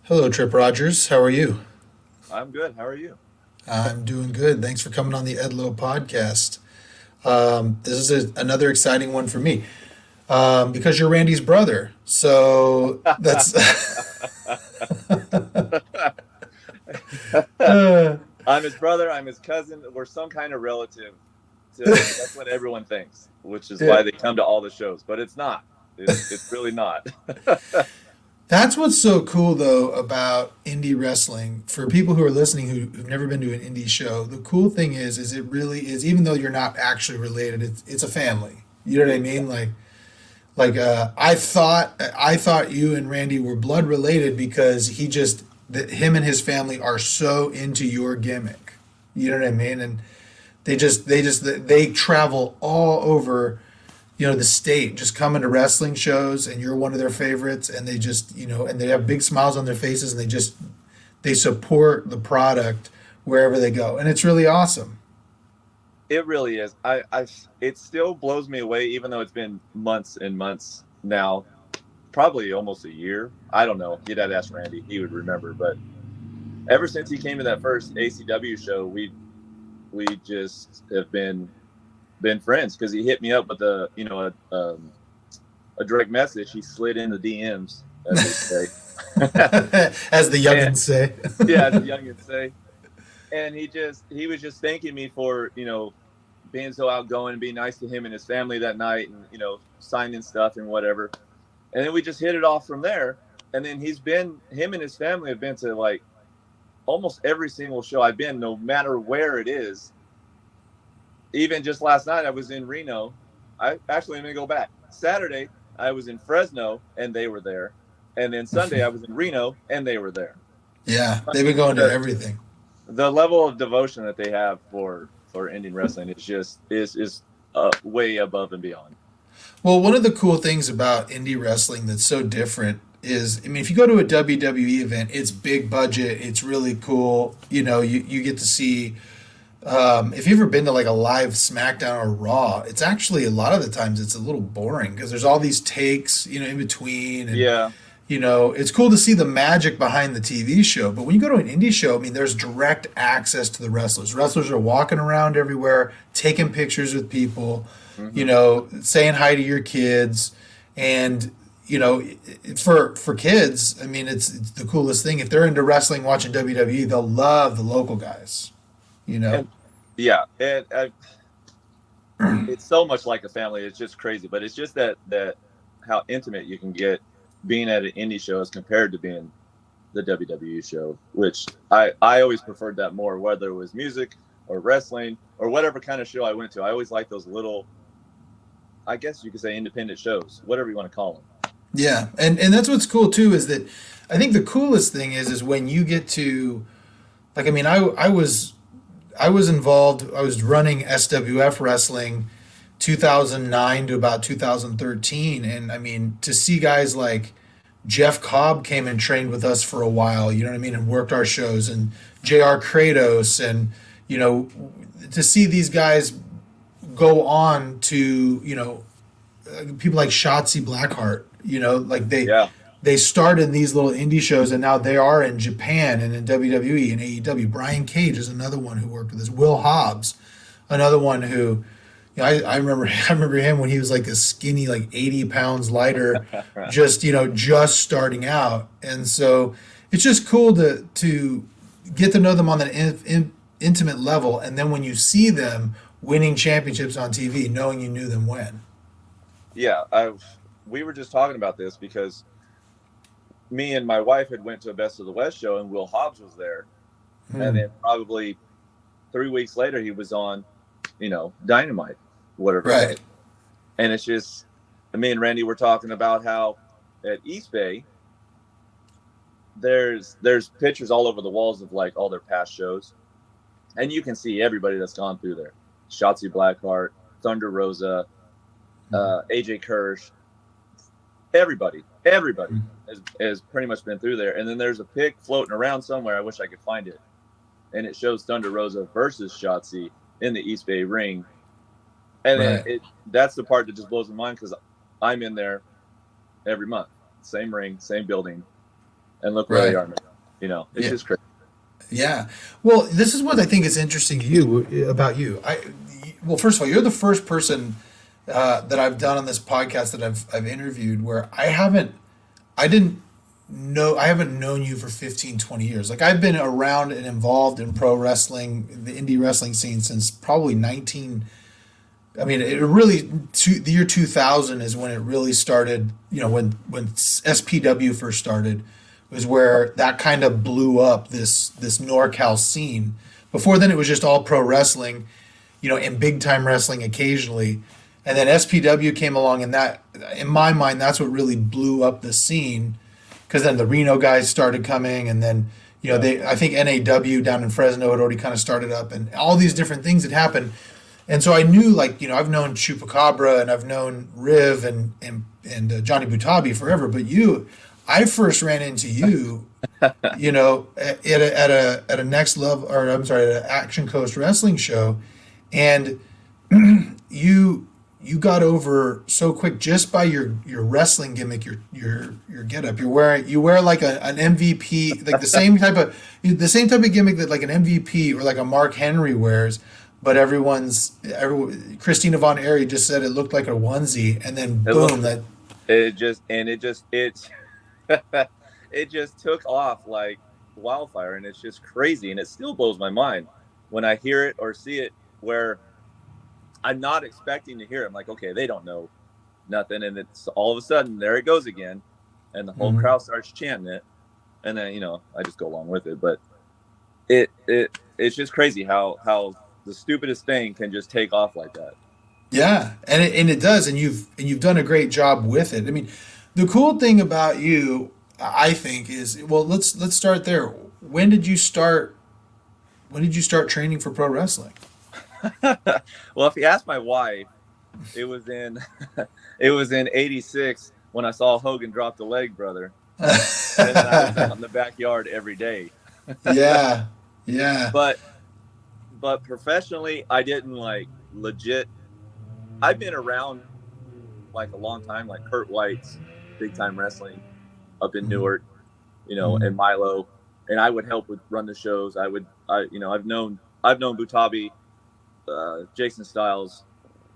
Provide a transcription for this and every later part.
Hello, Tripp Rogers. How are you? I'm good. How are you? I'm doing good. Thanks for coming on the Edlow podcast. This is another exciting one for me because you're Randy's brother. So that's uh, I'm his brother. I'm his cousin. We're some kind of relative. That's what everyone thinks, which is yeah. why they come to all the shows. But it's not. It's really not. That's what's so cool though about indie wrestling. For people who are listening who've never been to an indie show, the cool thing is it really is. Even though you're not actually related, it's a family. You know what I mean? Exactly. I thought you and Randy were blood related because that him and his family are so into your gimmick. You know what I mean? And they travel all over, the state, just coming to wrestling shows, and you're one of their favorites, and they just, and they have big smiles on their faces, and they support the product wherever they go, and it's really awesome. It really is. It still blows me away, even though it's been months and months now, probably almost a year. I don't know. You'd have to ask Randy. He would remember. But ever since he came to that first ACW show, we just have been friends because he hit me up with a direct message. He slid in the DMs, as they say, As the and youngins say. yeah, as the youngins say. And he was just thanking me for being so outgoing and being nice to him and his family that night, and signing stuff and whatever. And then we just hit it off from there. And then him and his family have been to like almost every single show I've been, no matter where it is. Even just last night, I was in Reno. I actually, let me go back. Saturday, I was in Fresno and they were there. And then Sunday, I was in Reno and they were there. Yeah, I they've been mean, going to everything. the level of devotion that they have for Indian wrestling is way above and beyond. Well, one of the cool things about indie wrestling that's so different is, I mean, if you go to a WWE event, it's big budget, it's really cool. You get to see. If you've ever been to like a live SmackDown or Raw, it's actually a lot of the times it's a little boring because there's all these takes, in between, and Yeah, it's cool to see the magic behind the TV show. But when you go to an indie show, I mean, there's direct access to the wrestlers. Wrestlers are walking around everywhere, taking pictures with people, hmm saying hi to your kids, and for kids, I mean, it's the coolest thing. If they're into wrestling, watching WWE, they'll love the local guys. You know. and yeah, and it's so much like a family. It's just crazy, but it's just that how intimate you can get being at an indie show as compared to being the WWE show, which I always preferred that more, whether it was music or wrestling or whatever kind of show I went to. I always liked those little, I guess you could say, independent shows, whatever you want to call them. Yeah, and that's what's cool too is that I think the coolest thing is when you get to, like, I mean, I was involved. I was running SWF wrestling 2009 to about 2013, and I mean, to see guys like Jeff Cobb came and trained with us for a while, you know what I mean, and worked our shows, and JR Kratos, and you know to see these guys go on to, people like Shotzi Blackheart, like Yeah, they started these little indie shows, and now they are in Japan and in WWE and AEW. Brian Cage is another one who worked with us. Will Hobbs, another one who, I remember I remember him when he was like a skinny, like 80 pounds lighter, just starting out. And so it's just cool to get to know them on that intimate level, and then when you see them winning championships on TV, knowing you knew them when. yeah. We were just talking about this because me and my wife had went to a Best of the West show and Will Hobbs was there, and Hmm. then probably 3 weeks later he was on, Dynamite, whatever it was. Right. And it's just me and Randy were talking about how at East Bay there's pictures all over the walls of like all their past shows, and you can see everybody that's gone through there: Shotzi Blackheart, Thunder Rosa, AJ Kirsch, everybody has pretty much been through there. And then there's a pic floating around somewhere. I wish I could find it, and it shows Thunder Rosa versus Shotzi in the East Bay ring. And then Right. that's the part that just blows my mind because I'm in there every month, same ring, same building, and look where they Right. are now. It's Yeah. just crazy. Yeah. Well, this is what I think is interesting to you about you. Well, first of all, you're the first person that I've done on this podcast that I've interviewed where I didn't I haven't known you for 15, 20 years. Like I've been around and involved in pro wrestling, the indie wrestling scene since probably 19. I mean, it really, the year 2000 is when it really started, when SPW first started was where that kind of blew up this NorCal scene. Before then, it was just all pro wrestling, and big time wrestling occasionally. And then SPW came along, and that, in my mind, that's what really blew up the scene. Because then the Reno guys started coming, and then Yeah. I think NAW down in Fresno had already kind of started up, and all these different things had happened. And so I knew, like, I've known Chupacabra and I've known Riv and Johnny Butabi forever, but I first ran into you, at a next level, or I'm sorry, at an Action Coast wrestling show, and you got over so quick just by your wrestling gimmick, your get up. You wear like an MVP, like the same type of gimmick that like an MVP or like a Mark Henry wears, but Christina Von Airy just said it looked like a onesie, and then It boom, looked, that it it just took off like wildfire, and it's just crazy, and it still blows my mind when I hear it or see it, where I'm not expecting to hear it. I'm like, okay, they don't know nothing, and it's all of a sudden there it goes again, and the whole Mhm. crowd starts chanting it, and then I just go along with it. But it's just crazy how the stupidest thing can just take off like that. Yeah, and it does, and you've done a great job with it. I mean, the cool thing about you, I think, is, well, let's start there. When did you start? When did you start training for pro wrestling? Well, if you ask my wife, it was in it was in '86 when I saw Hogan drop the leg, brother, and then I was out in the backyard every day. Yeah, yeah. But professionally, I didn't like legit. I've been around like a long time, like Kurt White's Big Time Wrestling up in Mhm, Newark, mhm, and Milo, and I would help with run the shows. I've known Butabi, Jason Styles,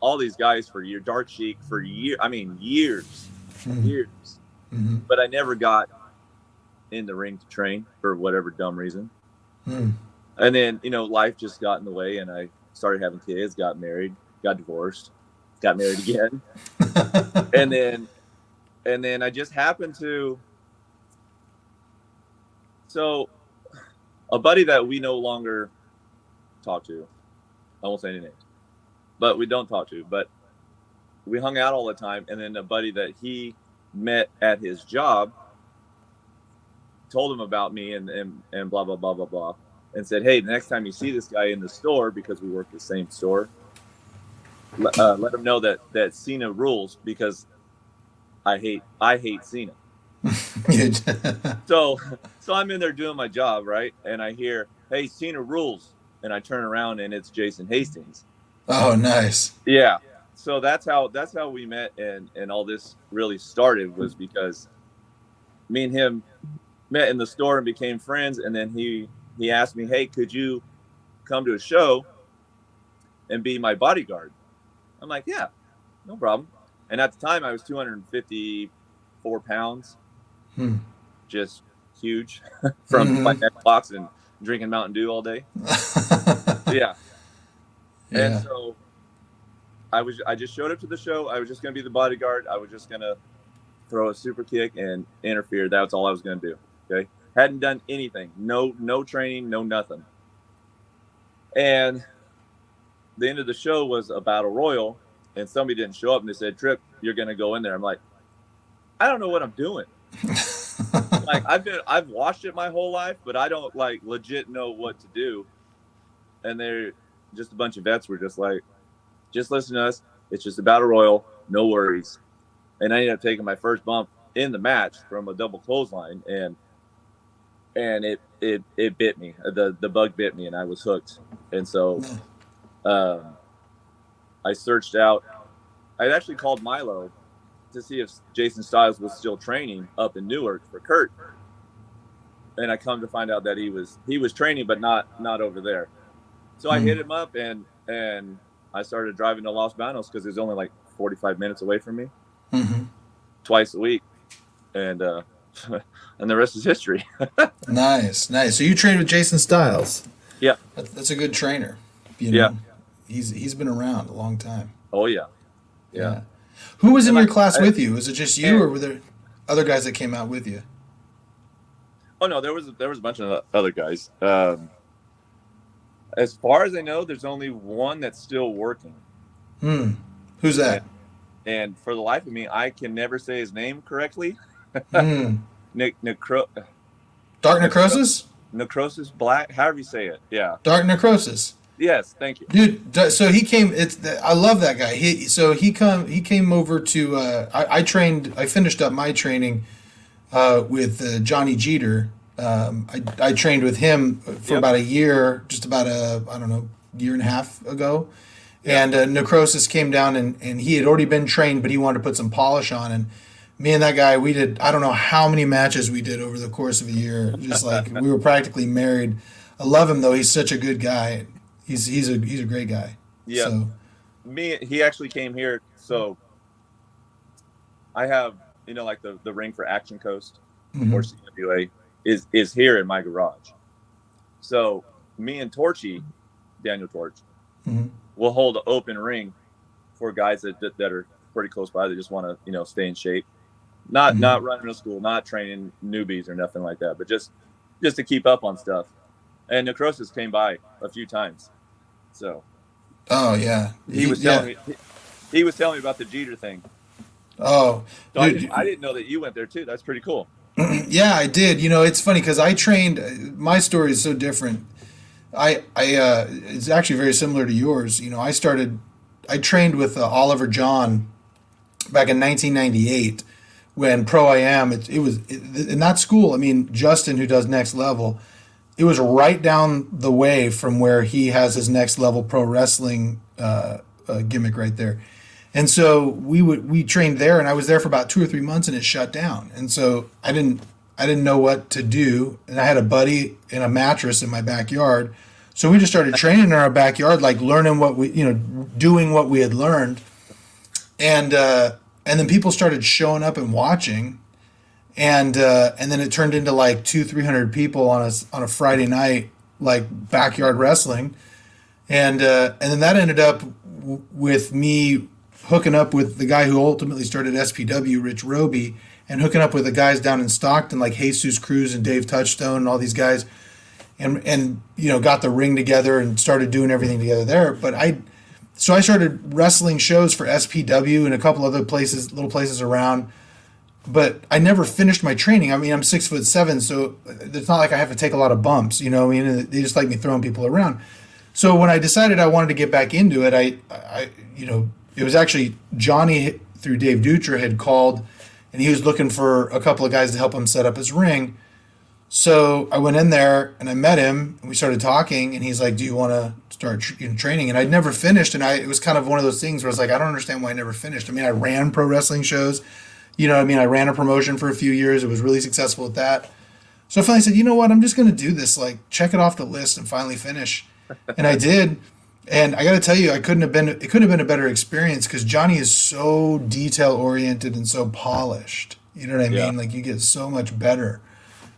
all these guys for years, Dark Sheik for years. I mean, years, mhm, years. mhm, But I never got in the ring to train for whatever dumb reason. mhm. And then, life just got in the way, and I started having kids, got married, got divorced, got married again. And then, I just happened to, so a buddy that we no longer talk to, I won't say any names, but we don't talk to, but we hung out all the time. And then a buddy that he met at his job told him about me, and blah, blah, blah, blah, blah, and said, hey, the next time you see this guy in the store, because we work the same store, let him know that Cena rules, because I hate Cena. So I'm in there doing my job, right? And I hear, hey, Cena rules. And I turn around, and it's Jason Hastings. Oh, nice. Yeah. So that's how we met, and all this really started, was because me and him met in the store and became friends. And then he asked me, hey, could you come to a show and be my bodyguard? I'm like, yeah, no problem. And at the time I was 254 pounds, Hmm. just huge, from Mhm. playing Xbox and drinking Mountain Dew all day. Yeah. And Yeah. so I just showed up to the show. I was just going to be the bodyguard. I was just going to throw a super kick and interfere. That's all I was going to do. Okay. Hadn't done anything. No training, no nothing. And the end of the show was a battle royal, and somebody didn't show up, and they said, Tripp, you're going to go in there. I'm like, I don't know what I'm doing. Like, I've watched it my whole life, but I don't like legit know what to do. And they're just a bunch of vets were just like, just listen to us. It's just a battle royal. No worries. And I ended up taking my first bump in the match from a double clothesline, and it bit me. The bug bit me, and I was hooked. And so um, I searched out. I actually called Milo to see if Jason Styles was still training up in Newark for Kurt. and I come to find out that he was training, but not over there. So I hit him up, and I started driving to Los Banos because it's only like 45 minutes away from me, twice a week, and and the rest is history. Nice. So you trained with Jason Styles. Yeah, That's a good trainer. You know, yeah. He's been around a long time. Oh yeah. Who was in your class with you? Was it just you, or were there other guys that came out with you? Oh no, there was a bunch of other guys. As far as I know, there's only one that's still working. Who's that? And for the life of me, I can never say his name correctly. Dark Necrosis? Necrosis Black, however you say it. Yeah. Dark Necrosis. Yes, thank you. Dude, so he came, I love that guy. He came over to, I finished up my training with Johnny Jeter. I trained with him for about a year, just about year and a half ago. Yep. And Necrosis came down, and he had already been trained, but he wanted to put some polish on. And me and that guy, we did, I don't know how many matches we did over the course of a year. Just like, we were practically married. I love him, though. He's such a good guy. He's a great guy. Yeah. So. He actually came here. So I have, like the ring for Action Coast or CWA is here in my garage. So me and Torchy, Daniel Torch, will hold an open ring for guys that are pretty close by. They just want to, stay in shape. Not running to school, not training newbies or nothing like that, but just to keep up on stuff. And Necrosis came by a few times. So. Oh yeah. He was telling me about the Jeter thing. Oh. So I didn't know that you went there too. That's pretty cool. Yeah, I did. It's funny because I trained. My story is so different. It's actually very similar to yours. I trained with Oliver John back in 1998 when Pro IM. It was in that school. I mean, Justin, who does Next Level, it was right down the way from where he has his Next Level Pro Wrestling gimmick right there. And so we trained there, and I was there for about 2 or 3 months, and it shut down. And so I didn't know what to do, and I had a buddy and a mattress in my backyard. So we just started training in our backyard, like learning what doing what we had learned. And then people started showing up and watching, and then it turned into like 200-300 people on a Friday night, like backyard wrestling, and then that ended up with me hooking up with the guy who ultimately started SPW, Rich Roby, and hooking up with the guys down in Stockton like Jesus Cruz and Dave Touchstone and all these guys, and got the ring together and started doing everything together there. But I started wrestling shows for SPW and a couple other places, little places around. But I never finished my training. I mean, I'm 6'7", so it's not like I have to take a lot of bumps. They just like me throwing people around. So when I decided I wanted to get back into it, it was actually Johnny through Dave Dutra had called, and he was looking for a couple of guys to help him set up his ring. So I went in there and I met him, and we started talking, and he's like, "Do you want to start training?" And I'd never finished, and it was kind of one of those things where I was like, I don't understand why I never finished. I mean, I ran pro wrestling shows. I ran a promotion for a few years. It was really successful at that. So I finally said, you know what? I'm just going to do this, like check it off the list and finally finish. And I did. And I got to tell you, it couldn't have been a better experience because Johnny is so detail oriented and so polished. You know what I mean? Like you get so much better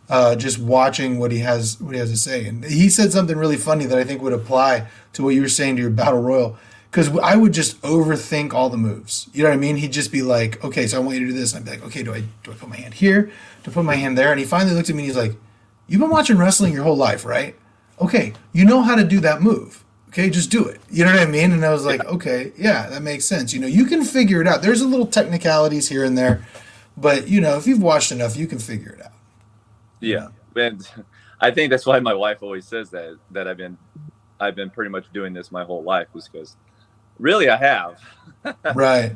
just watching what he has to say. And he said something really funny that I think would apply to what you were saying to your battle royal. Because I would just overthink all the moves. You know what I mean? He'd just be like, okay, so I want you to do this. And I'd be like, okay, do I put my hand here? Do I put my hand there? And he finally looked at me and he's like, you've been watching wrestling your whole life, right? Okay, you know how to do that move. Okay, just do it. You know what I mean? And I was like, okay, yeah, that makes sense. You can figure it out. There's a little technicalities here and there. But, if you've watched enough, you can figure it out. Yeah. And I think that's why my wife always says that I've been pretty much doing this my whole life, is because really, I have. Right.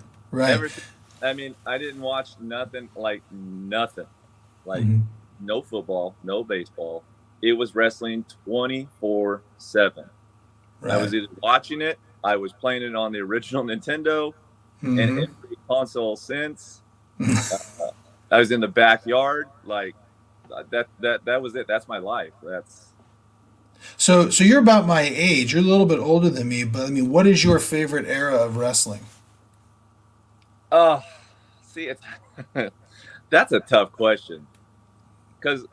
I mean, I didn't watch nothing. Like no football, no baseball. It was wrestling 24/7. Right. I was either watching it, I was playing it on the original Nintendo, and every console since. I was in the backyard, like that was it. That's my life. That's So you're about my age. You're a little bit older than me, but I mean, what is your favorite era of wrestling? oh, see, it's that's a tough question because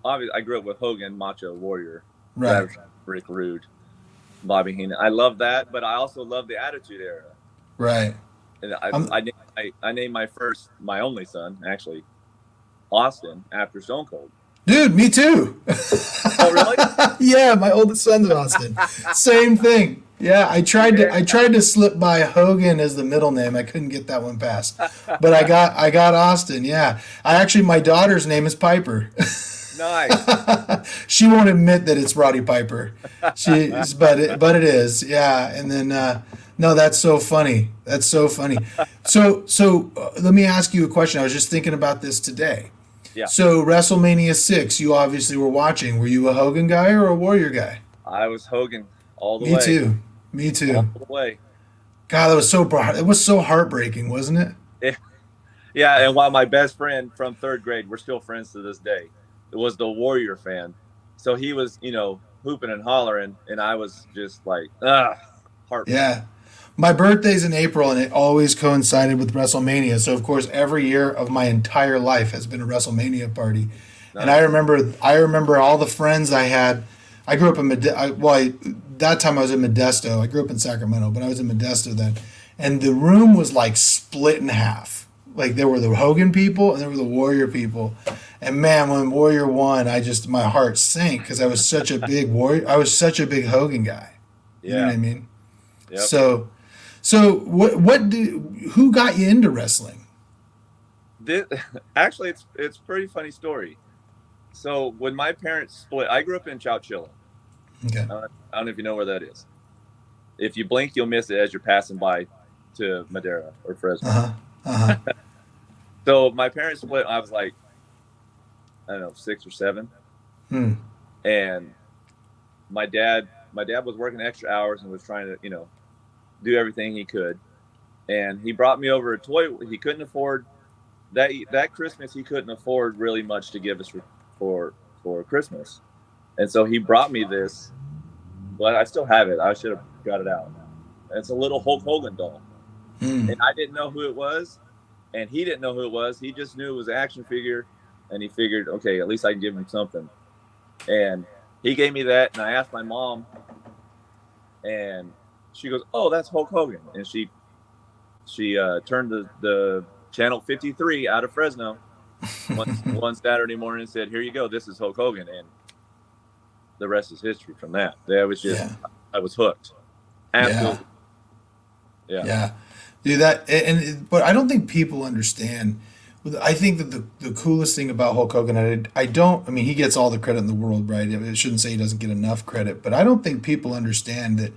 obviously I grew up with Hogan, Macho Warrior, Right, Savage, Rick Rude, Bobby Heenan. I love that, but I also love the Attitude Era. right. And I'm, I named my only son, actually, Austin, after Stone Cold. dude, me too. Oh, really? Yeah, my oldest son's Austin. Same thing. Yeah, I tried to slip by Hogan as the middle name. I couldn't get that one passed, but I got Austin. Yeah, I actually my daughter's name is Piper. Nice. She won't admit that it's Roddy Piper. But it is. Yeah, and then no, that's so funny. That's so funny. So let me ask you a question. I was just thinking about this today. Yeah, So WrestleMania 6, you obviously were watching. Were you a Hogan guy or a Warrior guy? I was Hogan all the Me way, too. Me all too. the way. God, it was so heartbreaking, wasn't it? Yeah, yeah. And while my best friend from third grade, we're still friends to this day, it was the Warrior fan. So he was, hooping and hollering, and I was just like, heartbroken. Yeah. My birthday's in April and it always coincided with WrestleMania. So of course every year of my entire life has been a WrestleMania party. And Nice. I remember all the friends I had. I grew up in that time I was in Modesto. I grew up in Sacramento, but I was in Modesto then. And the room was like split in half. Like there were the Hogan people and there were the Warrior people. And man, when Warrior won, my heart sank because I was such a big Warrior. I was such a big Hogan guy. You know what Yeah. I mean? Yep. So who got you into wrestling? This, actually, it's a pretty funny story. So when my parents split, I grew up in Chowchilla. Okay. I don't know if you know where that is. If you blink, you'll miss it as you're passing by to Madera or Fresno. Uh-huh. Uh-huh. So my parents split. I was like, I don't know, 6 or 7, Hmm. and my dad was working extra hours and was trying to do everything he could, and he brought me over a toy he couldn't afford. That Christmas he couldn't afford really much to give us for Christmas, and so he brought me this. But I still have it. I should have got it out. It's a little Hulk Hogan doll, Hmm. and I didn't know who it was, and he didn't know who it was. He just knew it was an action figure, and he figured, okay, at least I can give him something. And he gave me that, and I asked my mom, and she goes, "Oh, that's Hulk Hogan," and she turned the channel 53 out of Fresno one Saturday morning and said, "Here you go. This is Hulk Hogan," and the rest is history from that. That was just Yeah. I was hooked. Absolutely. Yeah. Yeah. Dude, but I don't think people understand. I think that the coolest thing about Hulk Hogan, I mean, he gets all the credit in the world, right? I shouldn't say he doesn't get enough credit, but I don't think people understand that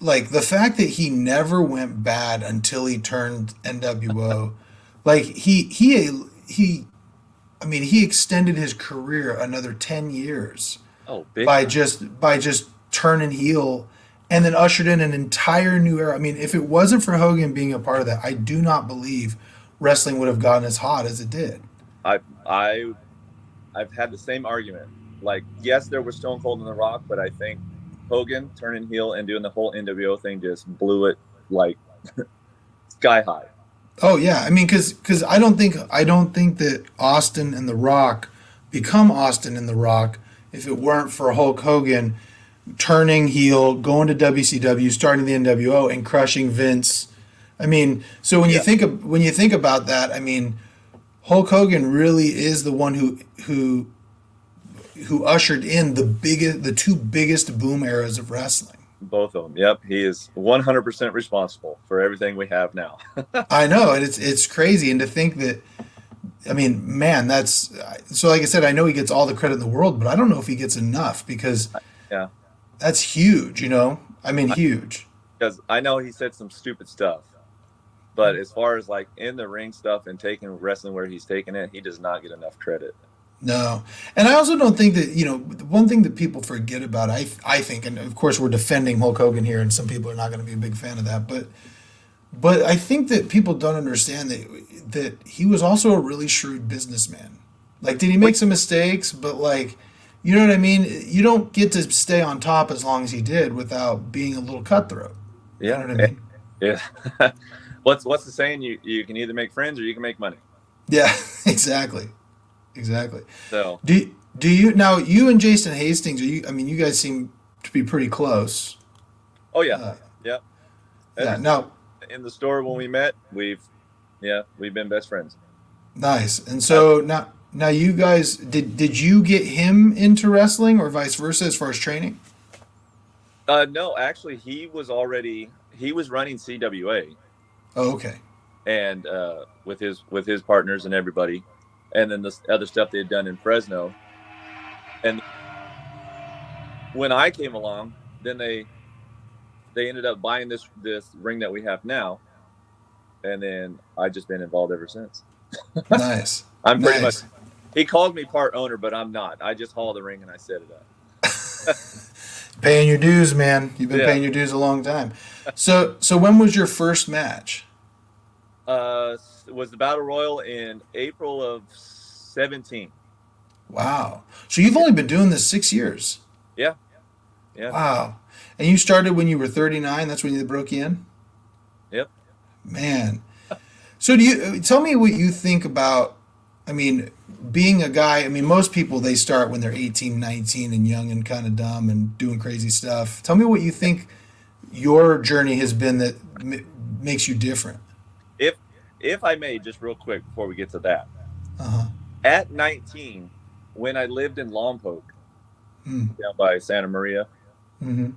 like the fact that he never went bad until he turned NWO, like I mean, he extended his career another 10 years Oh, big by time. just turning heel and then ushered in an entire new era. I mean, if it wasn't for Hogan being a part of that, I do not believe wrestling would have gotten as hot as it did. I I I've had the same argument. Like, yes, there was Stone Cold and The Rock, but I think Hogan turning heel and doing the whole NWO thing just blew it like sky high. Oh yeah, I mean, because I don't think that Austin and The Rock become Austin and The Rock if it weren't for Hulk Hogan turning heel, going to WCW, starting the NWO, and crushing Vince. I mean, so Yeah. when you think about that, I mean, Hulk Hogan really is the one who ushered in the two biggest boom eras of wrestling. Both of them. Yep. He is 100% responsible for everything we have now. I know, and it's crazy, and to think that, I mean, man, that's so. Like I said, I know he gets all the credit in the world, but I don't know if he gets enough because Yeah. that's huge. I mean, huge. Because I know he said some stupid stuff, but as far as like in the ring stuff and taking wrestling where he's taking it, he does not get enough credit. No, and I also don't think that one thing that people forget about. I think, and of course we're defending Hulk Hogan here, and some people are not going to be a big fan of that, but I think that people don't understand that he was also a really shrewd businessman. Like, did he make some mistakes? But like, you know what I mean? You don't get to stay on top as long as he did without being a little cutthroat. You know Yeah. what I mean? Yeah. What's the saying? You can either make friends or you can make money. Yeah, exactly, exactly. So, Do you now? You and Jason Hastings, are you? I mean, you guys seem to be pretty close. oh yeah, Uh, yeah. Ever yeah. since Now, in the store when we met, we've been best friends. nice. And Uh, so now you guys did you get him into wrestling or vice versa as far as training? no, actually, he was running CWA Oh, okay. and with his partners and everybody, and then the other stuff they had done in Fresno. And when I came along, then they ended up buying this ring that we have now, and then I just been involved ever since. Nice. I'm pretty much Nice. he called me part owner, but I'm not. I just haul the ring and I set it up. Paying your dues, man. You've been Yeah. paying your dues a long time. So when was your first match? Was the Battle Royal in April of 17. Wow. So you've only been doing this 6 years. Yeah, yeah, Wow. And you started when you were 39. That's when they broke you in. yep. Man. So do you tell me what you think about? I mean, being a guy. I mean, most people they start when they're 18, 19, and young and kind of dumb and doing crazy stuff. Tell me what you think your journey has been that makes you different. If if I may, just real quick before we get to that, Uh huh. at 19, when I lived in Lompoc Mm. down by Santa Maria, Mm-hmm.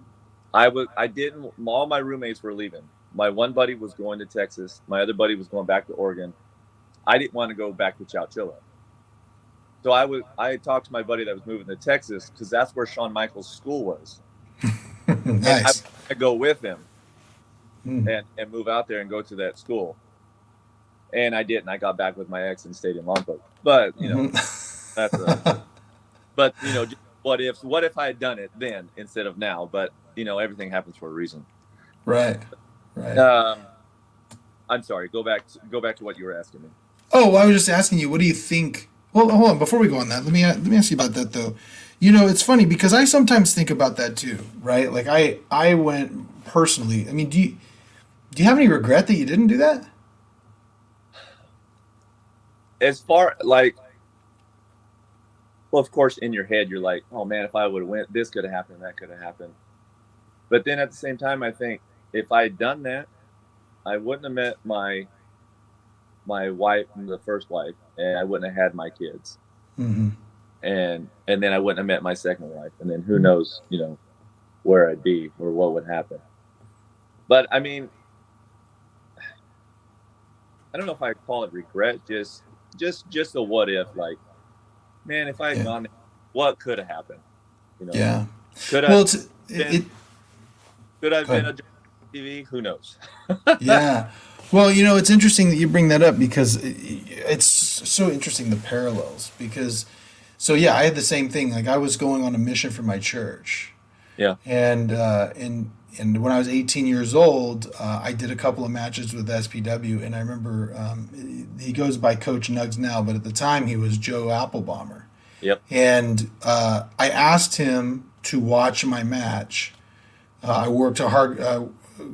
I didn't. All my roommates were leaving. My one buddy was going to Texas. My other buddy was going back to Oregon. I didn't want to go back to Chowchilla. So I talked to my buddy that was moving to Texas because that's where Shawn Michaels' school was, and I Nice. wanted to go with him Mm. and move out there and go to that school. And I didn't. I got back with my ex and stayed in Lompoc. But that's a. But just what if I had done it then instead of now? But everything happens for a reason. Right. Right. I'm sorry. Go back to what you were asking me. Oh, well, I was just asking you. What do you think? Well, hold on. Before we go on that, let me ask you about that though. It's funny because I sometimes think about that too. Right. Like I went personally. I mean, do you have any regret that you didn't do that? As far like, well, of course, in your head, you're like, oh man, if I would have went, this could have happened, that could have happened. But then at the same time, I think if I had done that, I wouldn't have met my wife, the first wife, and I wouldn't have had my kids, Mm-hmm. and then I wouldn't have met my second wife, and then who knows, where I'd be or what would happen. But I mean, I don't know if I call it regret, just a what if, like, man, if I had Yeah. gone, what could have happened? Yeah. Could Well, I it's it. could I've Go been ahead. a TV? Who knows? Yeah. Well, it's interesting that you bring that up because it's so interesting the parallels because so yeah, I had the same thing. Like I was going on a mission for my church, Yeah. and when I was 18 years old, I did a couple of matches with SPW, and I remember he goes by Coach Nugs now, but at the time he was Joe Applebomber, Yep. and I asked him to watch my match. I worked a hard.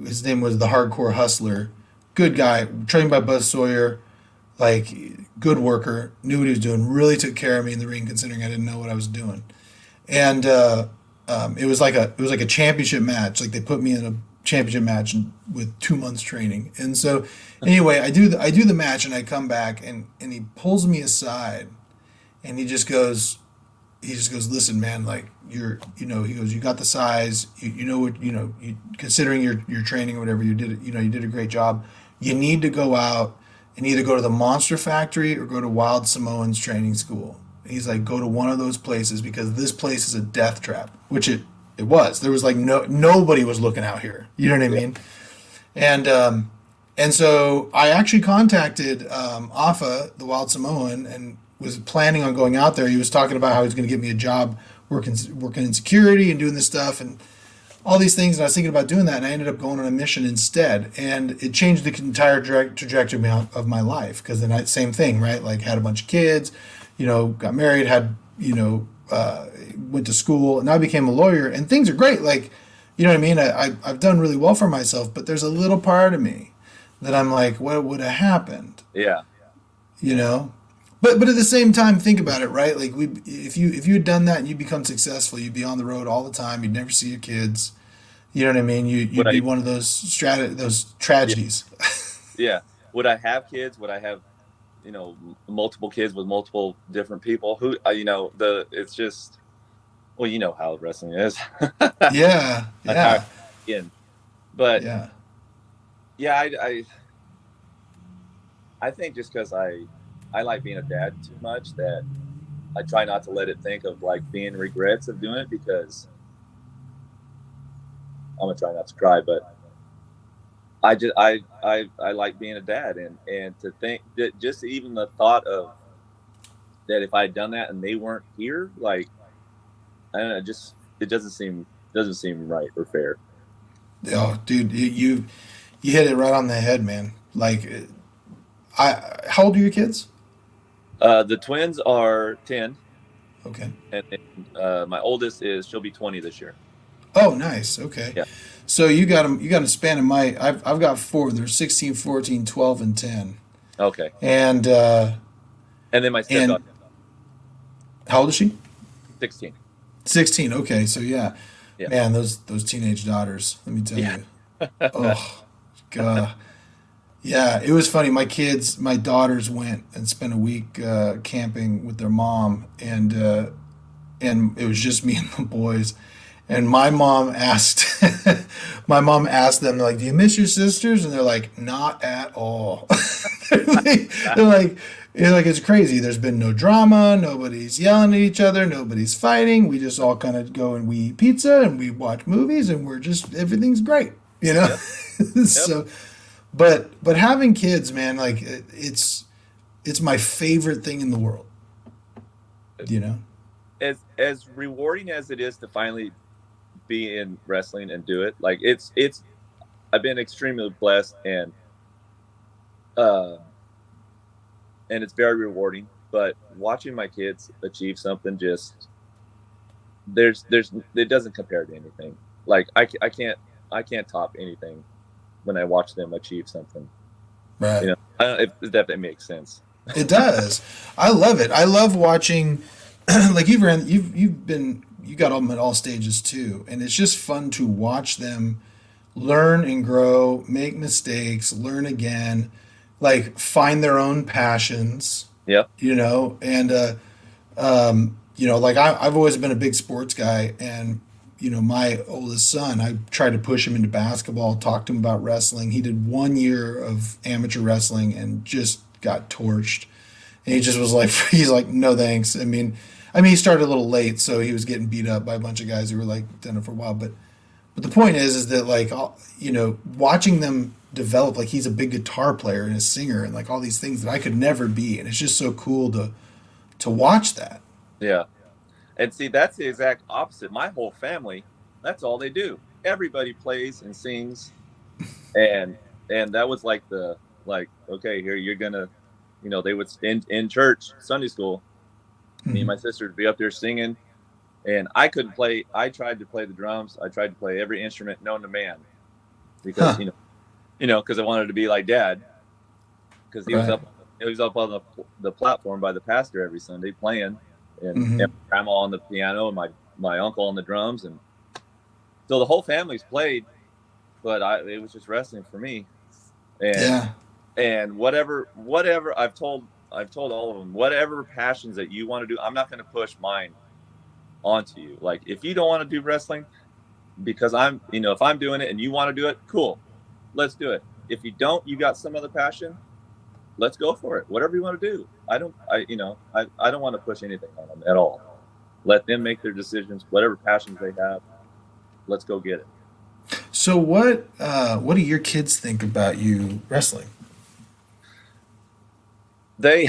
His name was the Hardcore Hustler. Good guy, trained by Buzz Sawyer, like good worker, knew what he was doing. Really took care of me in the ring, considering I didn't know what I was doing. And it was like a championship match. Like they put me in a championship match with 2 months training. And so anyway, I do the match, and I come back, and he pulls me aside, and he just goes, listen, man, like he goes, you got the size, you know what, considering your training or whatever, you did a great job. You need to go out and either go to the Monster Factory or go to Wild Samoans training school. And he's like, go to one of those places because this place is a death trap, which it was. There was like nobody was looking out here. You know what I mean? And so I actually contacted Afa, the Wild Samoan, and was planning on going out there. He was talking about how he was going to get me a job working in security and doing this stuff and all these things. And I was thinking about doing that, and I ended up going on a mission instead. And it changed the entire trajectory of my life because then same thing, right? Like had a bunch of kids, got married, had, went to school, and I became a lawyer, and things are great. Like, you know what I mean? I've done really well for myself, but there's a little part of me that I'm like, what would have happened? Yeah. You know? But at the same time, think about it, right? Like if you had done that and you become successful, you'd be on the road all the time. You'd never see your kids. You know what I mean? Would You'd be I? one of those Yeah. tragedies. Yeah. Would I have kids? Would I have, multiple kids with multiple different people? Who, it's just, well, you know how wrestling is. Yeah, On how yeah, in, but yeah. yeah, I think just because I like being a dad too much that I try not to let it think of like being regrets of doing it because I'm gonna try not to cry, but I like being a dad and to think that just even the thought of that if I had done that and they weren't here, like I don't know, just it doesn't seem right or fair. Oh, dude, you hit it right on the head, man. Like, how old are your kids? The twins are 10, Okay. and then, my oldest she'll be 20 this year. Oh, nice. Okay. Yeah. So you got them. You got a span of I've got four. They're 16, 14, 12, and 10. Okay. And And then my stepdaughter, and how old is she? 16. 16. Okay. So yeah, Yeah. man, those teenage daughters. Let me tell Yeah. you. Oh, God. Yeah, it was funny. My daughters went and spent a week camping with their mom, and it was just me and the boys. And my mom asked them, like, "Do you miss your sisters?" And they're like, "Not at all." they're like, it's crazy. There's been no drama. Nobody's yelling at each other. Nobody's fighting. We just all kind of go and we eat pizza and we watch movies and everything's great, you know. Yep. Yep. So, but having kids, man, like it's my favorite thing in the world, you know. As rewarding as it is to finally be in wrestling and do it, like it's I've been extremely blessed uh and it's very rewarding. But watching my kids achieve something, just there's it doesn't compare to anything. Like I can't top anything when I watch them achieve something. Right. I don't know if that makes sense. It does. I love it. I love watching. Like you got them at all stages too, and it's just fun to watch them learn and grow, make mistakes, learn again, like find their own passions, Yep. and like I've always been a big sports guy, and my oldest son, I tried to push him into basketball, talk to him about wrestling. He did 1 year of amateur wrestling and just got torched. And he just was like, he's like, no thanks. I mean, he started a little late, so he was getting beat up by a bunch of guys who were like done it for a while. But the point is that like, watching them develop, like he's a big guitar player and a singer and like all these things that I could never be, and it's just so cool to watch that. Yeah. And see, that's the exact opposite. My whole family, that's all they do. Everybody plays and sings, and that was like okay, here you're gonna, they would in church Sunday school. Me and Mhm. my sister would be up there singing, and I couldn't play. I tried to play the drums. I tried to play every instrument known to man because Huh. because I wanted to be like Dad because he was Right. up on the platform by the pastor every Sunday playing, and Hmm. grandma on the piano and my uncle on the drums, and so the whole family's played, but it was just wrestling for me, and Yeah. whatever I've told all of them, whatever passions that you want to do, I'm not going to push mine onto you. Like if you don't want to do wrestling because if I'm doing it and you want to do it, cool, let's do it. If you don't, you got some other passion, let's go for it. Whatever you want to do. I don't want to push anything on them at all. Let them make their decisions, whatever passions they have. Let's go get it. So what do your kids think about you wrestling? They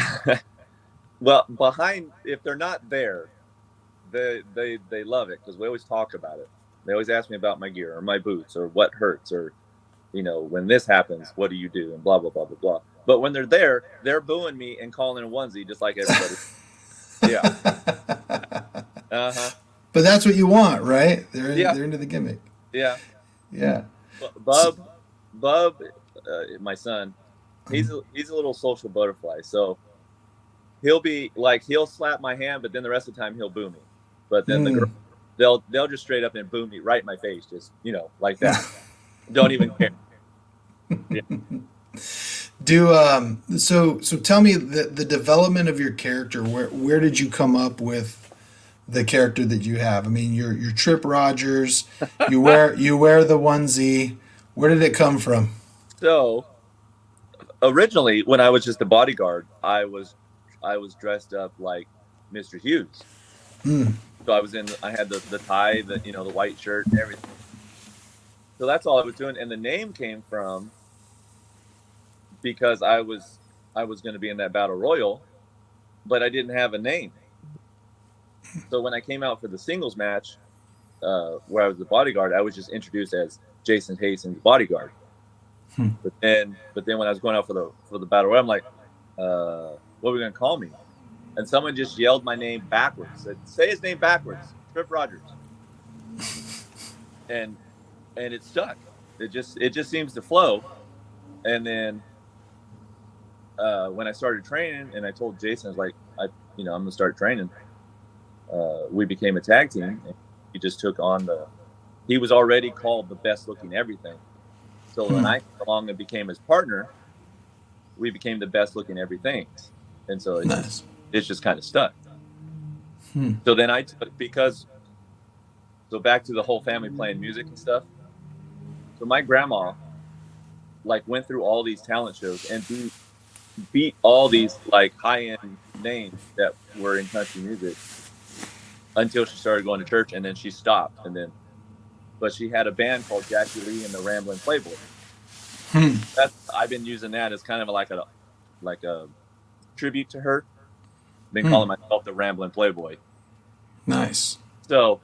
well, behind, if they're not there, they love it because we always talk about it. They always ask me about my gear or my boots or what hurts or when this happens, what do you do, and blah blah blah blah blah. But when they're there, they're booing me and calling it a onesie just like everybody. Yeah. Uh-huh. But that's what you want, right? Yeah. They're into the gimmick. Yeah. Yeah. S- Bub, my son, he's a little social butterfly. So he'll be like he'll slap my hand, but then the rest of the time he'll boo me. But then the girl, mm. they'll just straight up and boo me right in my face, just like that. Don't even care. Yeah. Do so tell me the development of your character. Where did you come up with the character that you have? I mean, you're Tripp Rogers. You wear the onesie. Where did it come from? So originally, when I was just a bodyguard, I was dressed up like Mr. Hughes. Mm. So I had the tie, the white shirt, and everything. So that's all I was doing, and the name came from because I was going to be in that battle royal, but I didn't have a name. So when I came out for the singles match, where I was the bodyguard, I was just introduced as Jason Hastings, bodyguard. Hmm. But then when I was going out for the battle royal, I'm like, what are we going to call me? And someone just yelled my name backwards. Said, "Say his name backwards, Tripp Rogers," and it stuck. It just seems to flow. And then when I started training, and I told Jason, I was like, I'm gonna start training. We became a tag team. And he just took on the. He was already called the best looking everything. So when Hmm. I came along and became his partner, we became the best looking everything. And so Nice. it's just kind of stuck. Hmm. So then I took because so back to the whole family playing music and stuff. So my grandma like went through all these talent shows and beat all these like high end names that were in country music until she started going to church, and then she stopped. And then but she had a band called Jackie Lee and the Ramblin' Playboys. Hmm. That's I've been using that as kind of like a tribute to her. Been Hmm. calling myself the Ramblin' Playboy. Nice. So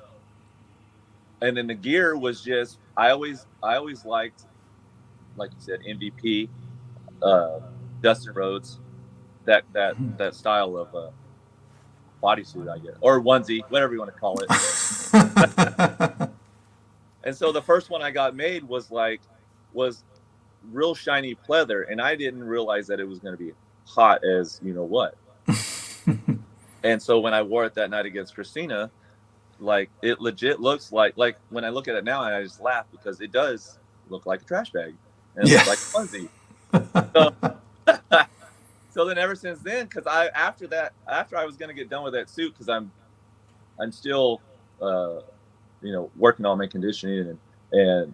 and then the gear was just I always liked, like you said, MVP, uh, Dustin Rhodes, that style of bodysuit, I guess, or onesie, whatever you want to call it. And so the first one I got made was real shiny pleather, and I didn't realize that it was going to be hot as you know what. And so when I wore it that night against Christina, like it legit looks like when I look at it now, I just laugh because it does look like a trash bag and it Yeah. looks like a onesie. So so then ever since then, because after I was going to get done with that suit, because I'm still uh, working on my conditioning and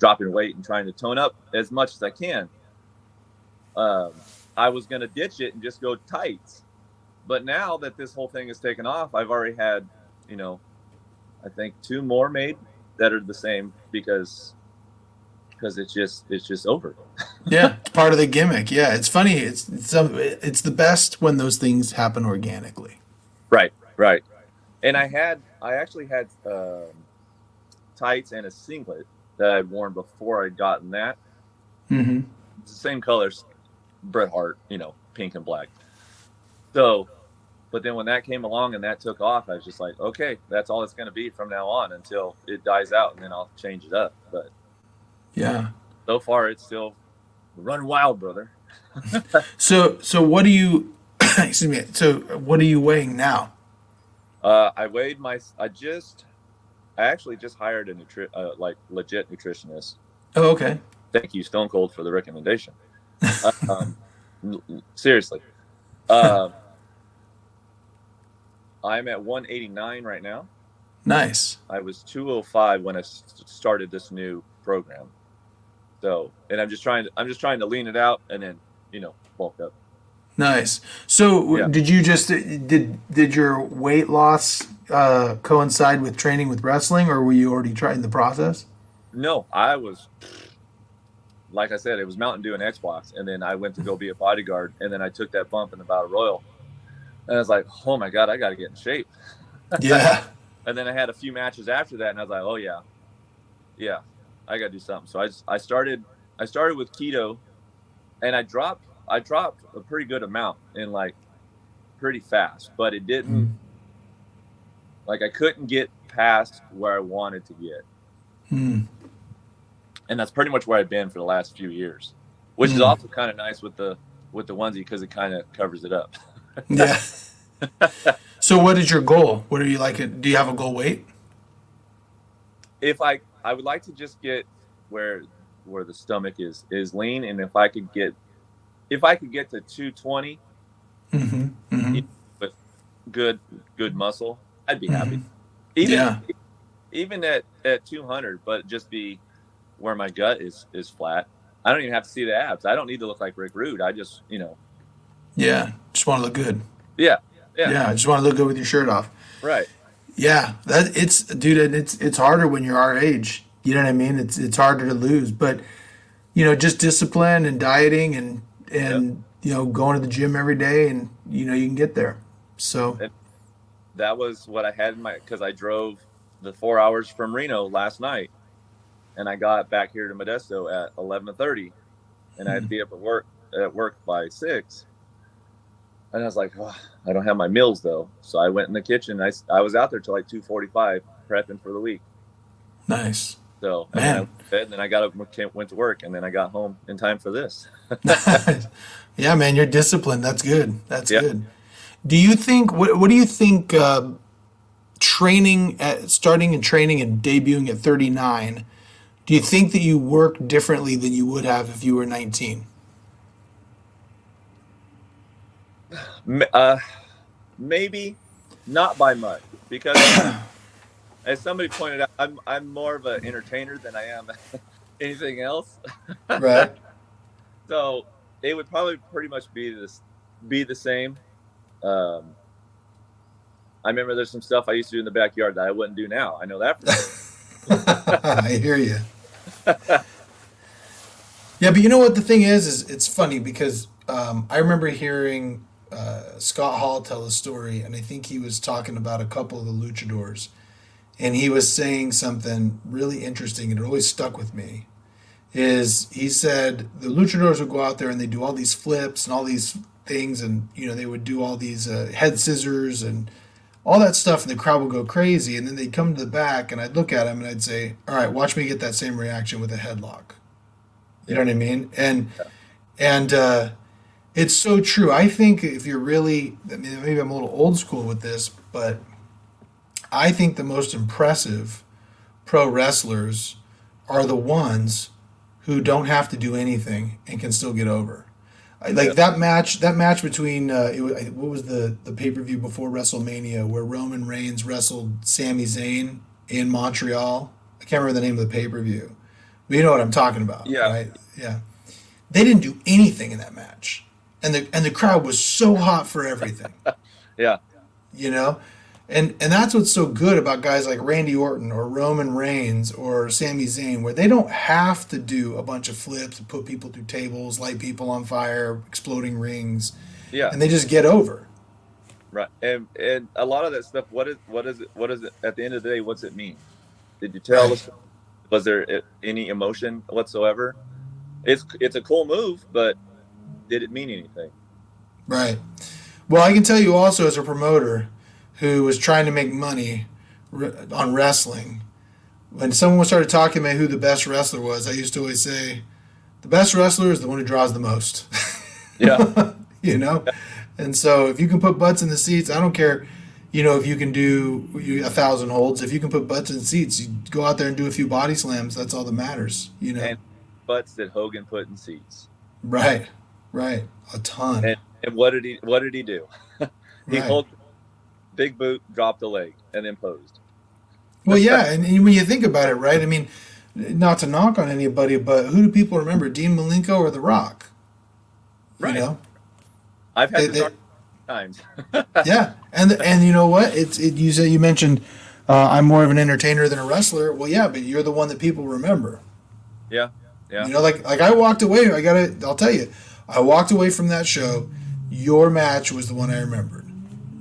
dropping weight and trying to tone up as much as I can. I was going to ditch it and just go tights. But now that this whole thing is taken off, I've already had, I think two more made that are the same because it's just over. Yeah, it's part of the gimmick. Yeah, it's funny. It's the best when those things happen organically. Right, right. And I actually had tights and a singlet that I'd worn before I'd gotten that. Mm-hmm. It's the same colors, Bret Hart, pink and black. So, but then when that came along and that took off, I was just like, okay, that's all it's going to be from now on until it dies out, and then I'll change it up. But Yeah. so far, it's still run wild, brother. So what do you? Excuse me. So what are you weighing now? I weighed I actually just hired a like legit nutritionist. Oh, okay. Thank you, Stone Cold, for the recommendation. Um, seriously, uh, I'm at 189 right now. Nice. I was 205 when I started this new program. So, and I'm just trying to lean it out and then, bulk up. Nice. So Yeah. did you just did your weight loss coincide with training with wrestling, or were you already trying the process? No, I was, like I said, it was Mountain Dew and Xbox. And then I went to go be a bodyguard. And then I took that bump in the Battle Royal. And I was like, oh my God, I got to get in shape. Yeah. And then I had a few matches after that. And I was like, oh yeah, yeah, I got to do something. So I started with keto, and I dropped a pretty good amount in like pretty fast, but it didn't. Mm. Like I couldn't get past where I wanted to get, Mm. and that's pretty much where I've been for the last few years, which is Mm. also kind of nice with the onesie because it kind of covers it up. Yeah. So what is your goal? What are you like? Do you have a goal weight? If I would like to just get where the stomach is lean, and if I could get to 220 Mm-hmm. Mm-hmm. with good muscle, I'd be happy. Mm-hmm. Even Yeah. even at 200, but just be where my gut is flat. I don't even have to see the abs. I don't need to look like Rick Rude. I just, Yeah. Just want to look good. yeah, yeah, Yeah. I just want to look good with your shirt off. right. Yeah. That it's dude. And it's harder when you're our age. You know what I mean? It's harder to lose, but just discipline and dieting and Yep. going to the gym every day, and you can get there. So And that was what I had in my, because I drove the 4 hours from Reno last night, and I got back here to Modesto at 11:30, and I had to be up at work by 6. And I was like, oh, I don't have my meals though. So I went in the kitchen. I was out there till like 2:45 prepping for the week. nice, So and then I man. went to bed, and then I got up and went to work, and then I got home in time for this. Yeah, man, you're disciplined. That's good. That's Yeah. good. Do you think what do you think starting and training and debuting at 39? Do you think that you work differently than you would have if you were 19? Maybe not by much, because as somebody pointed out, I'm more of an entertainer than I am anything else. Right. So it would probably pretty much be the same. I remember there's some stuff I used to do in the backyard that I wouldn't do now. I know that for sure. I hear you. Yeah, but you know what the thing is it's funny because I remember hearing Scott Hall tell a story, and I think he was talking about a couple of the luchadors, and he was saying something really interesting, and it always stuck with me. Is he said the luchadors would go out there and they do all these flips and all these things, and they would do all these head scissors and all that stuff, and the crowd would go crazy, and then they'd come to the back, and I'd look at him and I'd say, all right, watch me get that same reaction with a headlock. You know what I mean? And it's so true. I think if you're really, I mean, maybe I'm a little old school with this, but I think the most impressive pro wrestlers are the ones who don't have to do anything and can still get over. Like that match between what was the pay-per-view before WrestleMania where Roman Reigns wrestled Sami Zayn in Montreal. I can't remember the name of the pay-per-view. But you know what I'm talking about, Yeah. right? Yeah. They didn't do anything in that match. And the crowd was so hot for everything. Yeah. You know? And that's what's so good about guys like Randy Orton or Roman Reigns or Sami Zayn, where they don't have to do a bunch of flips and put people through tables, light people on fire, exploding rings, Yeah. and they just get over. Right. And a lot of that stuff, what is it at the end of the day, what's it mean? Did you tell us? Was there any emotion whatsoever? It's a cool move, but did it mean anything? Right. Well, I can tell you also as a promoter who was trying to make money on wrestling, when someone started talking about who the best wrestler was, I used to always say, the best wrestler is the one who draws the most. Yeah. You know? And so if you can put butts in the seats, I don't care, if you can do 1,000 holds. If you can put butts in seats, you go out there and do a few body slams. That's all that matters, And butts that Hogan put in seats. Right. A ton. And what did he do? He Right. pulled big boot, dropped the leg, and then posed. Well, yeah, and when you think about it, right? I mean, not to knock on anybody, but who do people remember, Dean Malenko or The Rock? Right. You know? I've had this argument times. Yeah, and you know what? You mentioned I'm more of an entertainer than a wrestler. Well, yeah, but you're the one that people remember. Yeah. Like I walked away. I'll tell you, I walked away from that show. Your match was the one I remembered.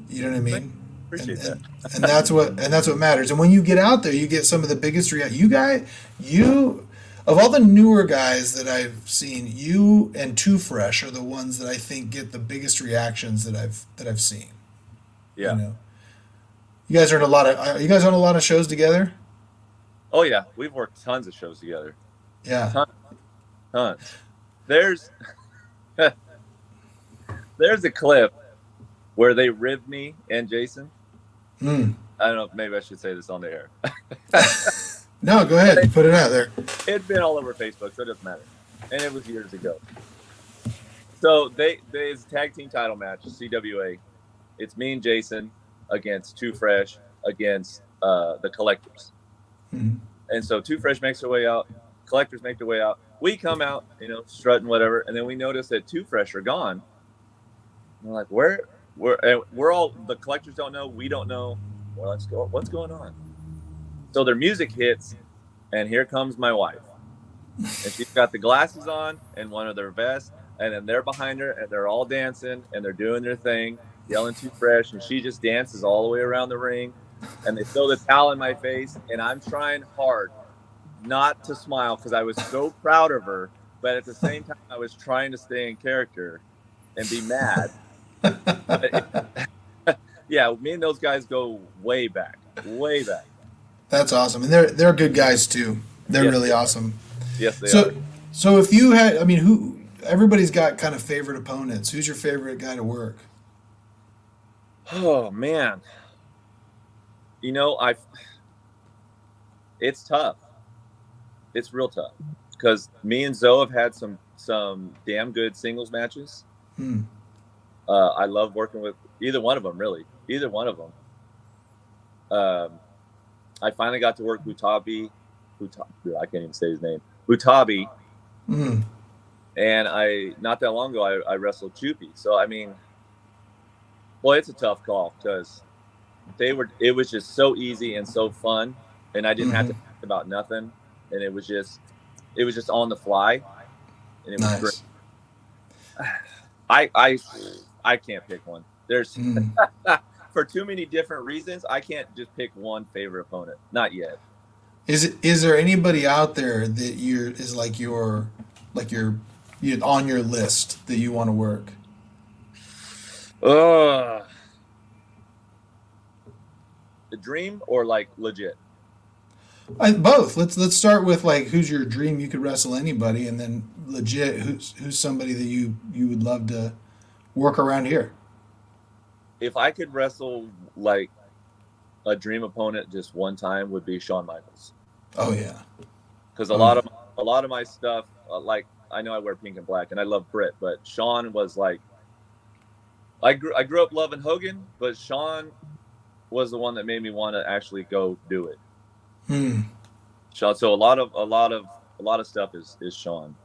You know what I mean? Appreciate that. And that's what matters. And when you get out there, you get some of the biggest Of all the newer guys that I've seen, you and Too Fresh are the ones that I think get the biggest reactions that I've seen. You Yeah. know, you guys are in a lot of. Are you guys on a lot of shows together? Oh yeah, we've worked tons of shows together. Yeah. Tons, tons. There's there's a clip where they ribbed me and Jason. Mm. I don't know. Maybe I should say this on the air. No, go ahead. Put it out there. It'd been all over Facebook, so it doesn't matter. And it was years ago. So it's a tag team title match, CWA. It's me and Jason against Too Fresh against the Collectors. Mm. And so Too Fresh makes their way out, Collectors make their way out. We come out, strutting whatever, and then we notice that Too Fresh are gone. And we're like, we're all, the Collectors don't know, we don't know. Well, let's go. What's going on? So their music hits, and here comes my wife. And she's got the glasses on and one of their vests, and then they're behind her, and they're all dancing, and they're doing their thing, yelling Too Fresh, and she just dances all the way around the ring, and they throw the towel in my face, and I'm trying hard not to smile because I was so proud of her, but at the same time, I was trying to stay in character and be mad. Yeah, me and those guys go way back, way back. That's awesome, and they're good guys too. They're Yes, really they are. awesome. Yes, they So, are. so if you had, I mean, who? Everybody's got kind of favorite opponents. Who's your favorite guy to work? Oh man, it's tough. It's real tough because me and Zoe have had some damn good singles matches. Hmm. I love working with either one of them, really. Either one of them. I finally got to work Butabi. I can't even say his name. Butabi. Hmm. And not that long ago, I wrestled Chupi. So, I mean, well, it's a tough call because it was just so easy and so fun. And I didn't have to think about nothing. And it was just on the fly. And it was great. I can't pick one. There's for too many different reasons. I can't just pick one favorite opponent. Not yet. Is there anybody out there that is like you're on your list that you want to work? The dream or like legit? Both. Let's start with like who's your dream you could wrestle anybody, and then legit who's somebody that you would love to work around here. If I could wrestle like a dream opponent just one time would be Shawn Michaels. Oh yeah. Because a lot of my stuff, like I know I wear pink and black, and I love Britt, but Shawn was like, I grew up loving Hogan, but Shawn was the one that made me want to actually go do it. Shawn, so a lot of stuff is Shawn.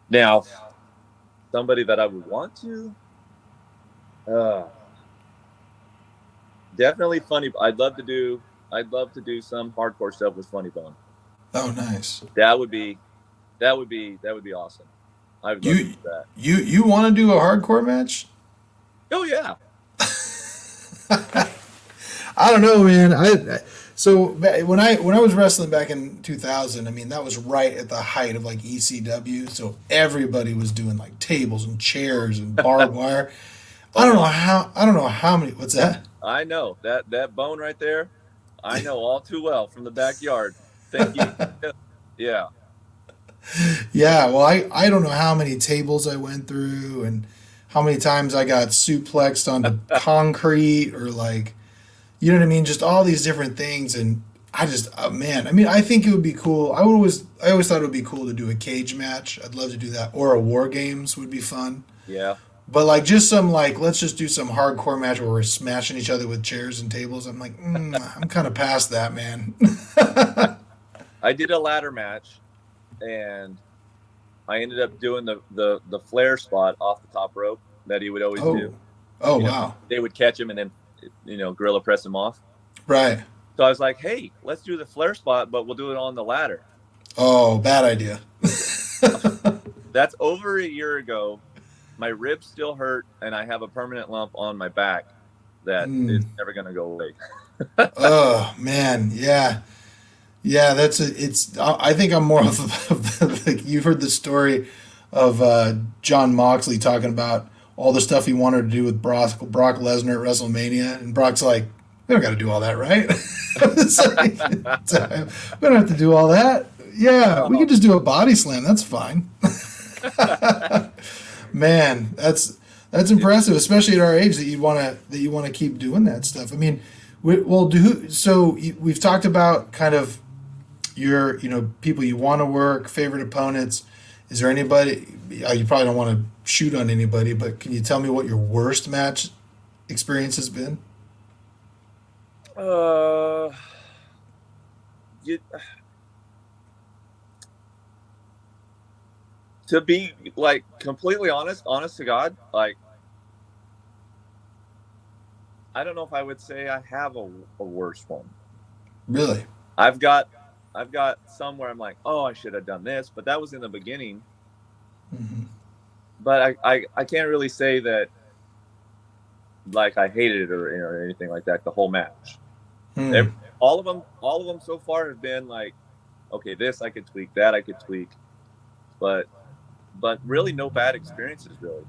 Now, somebody that I would want to, definitely Funny. I'd love to do some hardcore stuff with Funny Bone. Oh, nice. That would be awesome. I would love to do that. You want to do a hardcore match? Oh yeah. I don't know, man. So when I was wrestling back in 2000, I mean that was right at the height of like ECW. So everybody was doing like tables and chairs and barbed wire. I don't know how many. What's that? I know that bone right there. I know all too well from the backyard. Thank you. Yeah. Yeah. Well, I don't know how many tables I went through and how many times I got suplexed onto concrete or like, you know what I mean? Just all these different things. And I just, man, I mean, I think it would be cool. I always thought it would be cool to do a cage match. I'd love to do that. Or a War Games would be fun. Yeah. But like just some like, let's just do some hardcore match where we're smashing each other with chairs and tables. I'm like, I'm kind of past that, man. I did a ladder match and I ended up doing the flare spot off the top rope that he would always do. Oh, wow. They would catch him and then, gorilla press him off. Right. So I was like, hey, let's do the flare spot, but we'll do it on the ladder. Oh, bad idea. That's over a year ago. My ribs still hurt, and I have a permanent lump on my back that is never going to go away. Oh, man. Yeah. Yeah, I think I'm more like you've heard the story of John Moxley talking about all the stuff he wanted to do with Brock Lesnar at WrestleMania, and Brock's like, we don't got to do all that, right? It's like, we don't have to do all that. Yeah, we Oh. can just do a body slam. That's fine. Man, that's Yeah. impressive, especially at our age that you want to keep doing that stuff. I mean, well, we've talked about kind of your people you want to work, favorite opponents. Is there anybody you probably don't want to shoot on anybody, but can you tell me what your worst match experience has been? Uh, you, to be like completely honest to God, like I don't know if I would say I have a worse one. Really? I've got I've got some where I'm like, oh, I should have done this, but that was in the beginning. Hmm. But I can't really say that like I hated it or anything like that. The whole match, Hmm. all of them so far have been like, okay, this I could tweak, that I could tweak, but really no bad experiences really.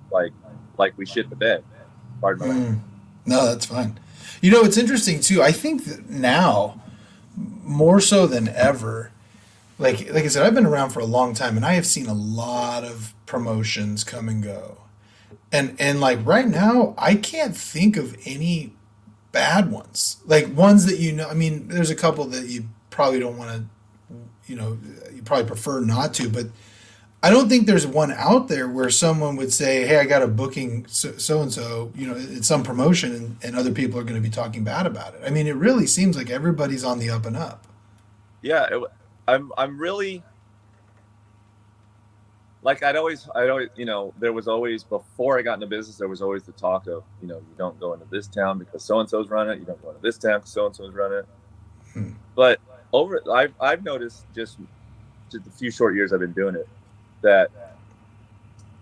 Like we shit the bed. Pardon my language. Hmm. No, that's fine. It's interesting too. I think that now more so than ever, like I said, I've been around for a long time, and I have seen a lot of promotions come and go. And like right now, I can't think of any bad ones. Like ones that I mean, there's a couple that you probably don't want to, you probably prefer not to, but I don't think there's one out there where someone would say, "Hey, I got a booking so and so, it's some promotion, and other people are going to be talking bad about it." I mean, it really seems like everybody's on the up and up. Yeah, I'm really like I'd always there was always before I got into business there was always the talk of you don't go into this town because so and so's running it, you don't go into this town because so and so's running it. Hmm. But I've noticed just the few short years I've been doing it that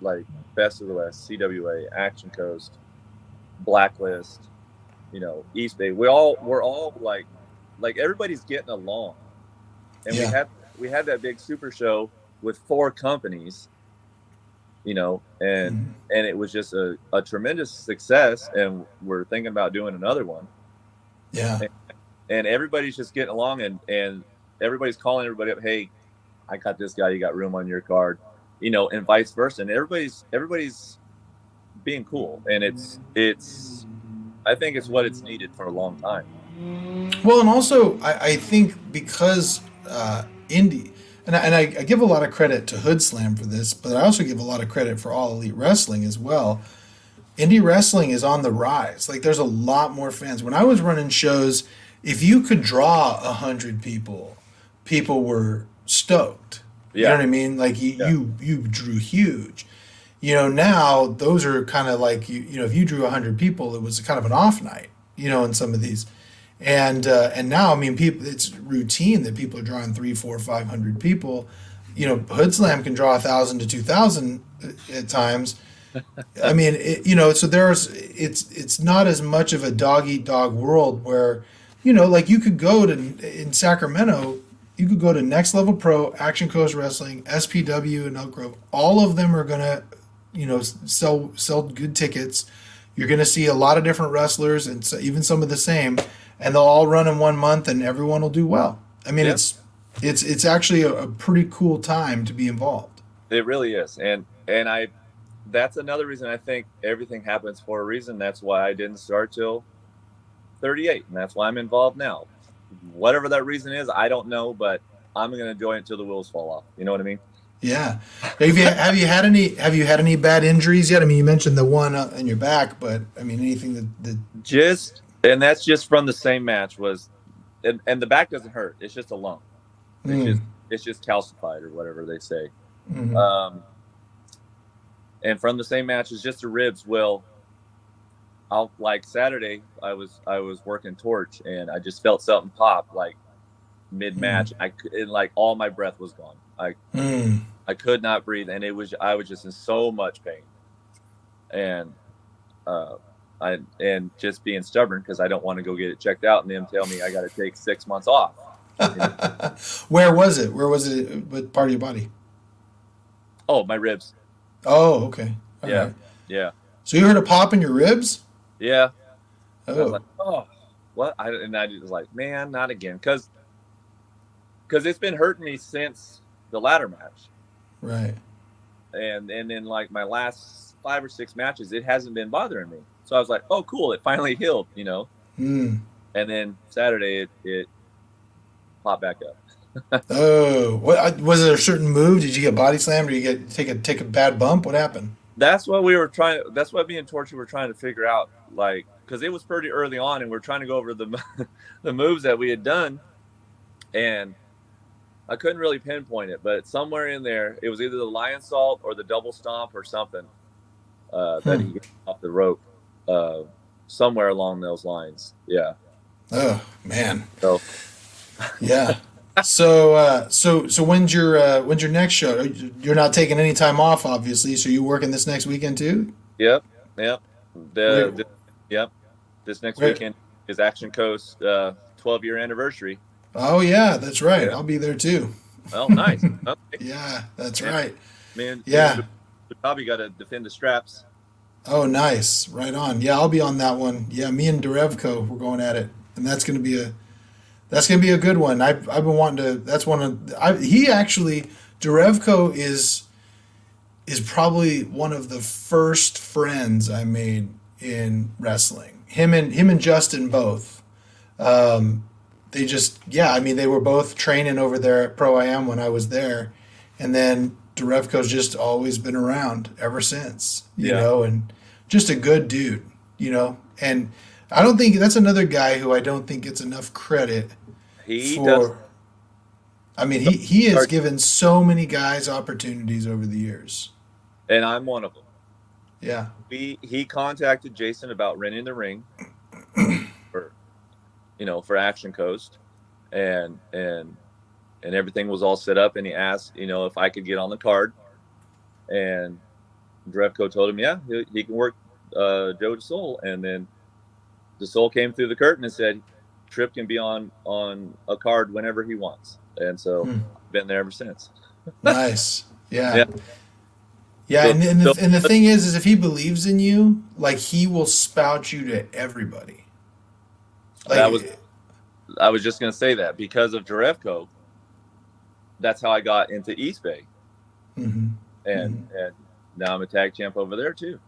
like Best of the West, CWA, Action Coast, Blacklist, East Bay, we're all like everybody's getting along, and Yeah. we had that big super show with 4 companies, Hmm. and it was just a tremendous success, and we're thinking about doing another one, Yeah. and, and everybody's just getting along, and everybody's calling everybody up, hey, I got this guy, you got room on your card, and vice versa, and everybody's being cool, and it's I think it's what it's needed for a long time. Well, and also I think because indie, and I give a lot of credit to Hood Slam for this, but I also give a lot of credit for All Elite Wrestling as well. Indie wrestling is on the rise. Like there's a lot more fans. When I was running shows, if you could draw 100 people, people were stoked. You know Yeah, what I mean? Like yeah, you drew huge. Now those are kind of like if you drew 100 people, it was kind of an off night. In some of these, and now I mean people, it's routine that people are drawing three, four, 500 people. Hood Slam can draw 1,000 to 2,000 at times. I mean, so it's not as much of a dog eat dog world where, like you could go to in Sacramento, you could go to Next Level Pro, Action Coast Wrestling, SPW, and Elk Grove. All of them are gonna, sell good tickets. You're gonna see a lot of different wrestlers and so, even some of the same, and they'll all run in one month, and everyone will do well. I mean, yeah. it's actually a pretty cool time to be involved. It really is, and I that's another reason I think everything happens for a reason. That's why I didn't start till 38, and that's why I'm involved now. Whatever that reason is, I don't know, but I'm going to enjoy it until the wheels fall off. You know what I mean? Yeah. Have you had any bad injuries yet? I mean, you mentioned the one in your back, but I mean, anything that Just and that's just from the same match was, and the back doesn't hurt. It's just a lump. It's mm, just it's just calcified or whatever they say. mm, Um, and from the same match is just the ribs. Well, I'll like Saturday I was working torch and I just felt something pop like mid mm, match. And like all my breath was gone. mm. I could not breathe, and I was just in so much pain, and uh, and just being stubborn because I don't want to go get it checked out, and them tell me I got to take 6 months off. You know? Where was it? Where was it? What part of your body? Oh, my ribs. Oh, okay. All Yeah, right. yeah, So you heard a pop in your ribs? yeah. And I was like, Oh, oh, what? And I was like, man, not again, because it's been hurting me since the ladder match, right. and then like my last 5 or 6 matches, it hasn't been bothering me. So I was like, oh, cool, it finally healed, you know. Hmm. And then Saturday, it popped back up. Oh, what was it? A certain move? Did you get body slammed, or you get take a bad bump? What happened? That's what we were trying. That's what me and Torchy were trying to figure out, like, because it was pretty early on, and we're trying to go over the the moves that we had done, and I couldn't really pinpoint it, but somewhere in there, it was either the lion salt or the double stomp or something that Hmm. he got off the rope, uh, somewhere along those lines. Yeah. Oh man. So, Yeah. So when's your next show? You're not taking any time off, obviously. So you working this next weekend too? yep, yep. Where Yep. This next where? weekend is Action Coast 12-year anniversary. Oh yeah, that's right. Yeah. I'll be there too. Oh, nice. Okay. Yeah, that's Yeah. right. Me and Yeah. Bobby got to defend the straps. Oh, nice. Right on. Yeah, I'll be on that one. Yeah, me and Derevko, we're going at it, and that's gonna be a good one. I've been wanting to. That's one of he actually Derevko is probably one of the first friends I made in wrestling. Him and Justin both. Um, they just yeah. I mean, they were both training over there at Pro Am when I was there, and then Derevko's just always been around ever since. Yeah. And just a good dude. And I don't think that's another guy who I don't think gets enough credit He does. for. I mean, he has given so many guys opportunities over the years. And I'm one of them. Yeah. He contacted Jason about renting the ring for for Action Coast, and everything was all set up. And he asked if I could get on the card, and Drevko told him he can work Joe DeSoul. And then DeSoul came through the curtain and said Tripp can be on a card whenever he wants, and so Hmm. I've been there ever since. Nice. Yeah. Yeah. Yeah, So, and the thing is if he believes in you, like he will spout you to everybody. that was Like, I was just gonna say that because of Drevko, that's how I got into East Bay, mhm, mhm. and now I'm a tag champ over there too.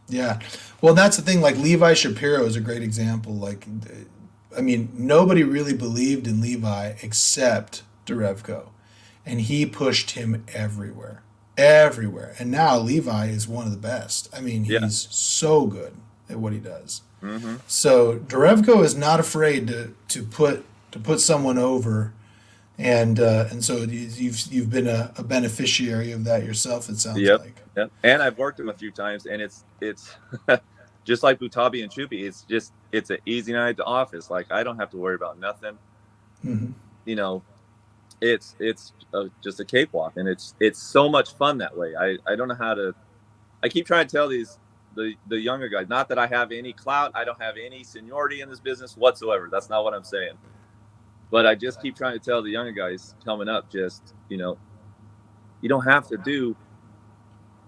Yeah. Well, that's the thing. Like Levi Shapiro is a great example. Like, I mean, nobody really believed in Levi except Derevko, and he pushed him everywhere, everywhere. And now Levi is one of the best. I mean, Yeah. he's so good at what he does. Hmm. So Derevko is not afraid to put someone over, and so you've been a beneficiary of that yourself. It sounds Yep. like. Yep. And I've worked him a few times, and it's just like Butabi and Chupi. It's an easy night at the office. Like I don't have to worry about nothing. Hmm. You know, it's just a cakewalk, and it's so much fun that way. I don't know how to. I keep trying to tell the younger guys, not that I have any clout, I don't have any seniority in this business whatsoever. That's not what I'm saying. But I just keep trying to tell the younger guys coming up, just you don't have to do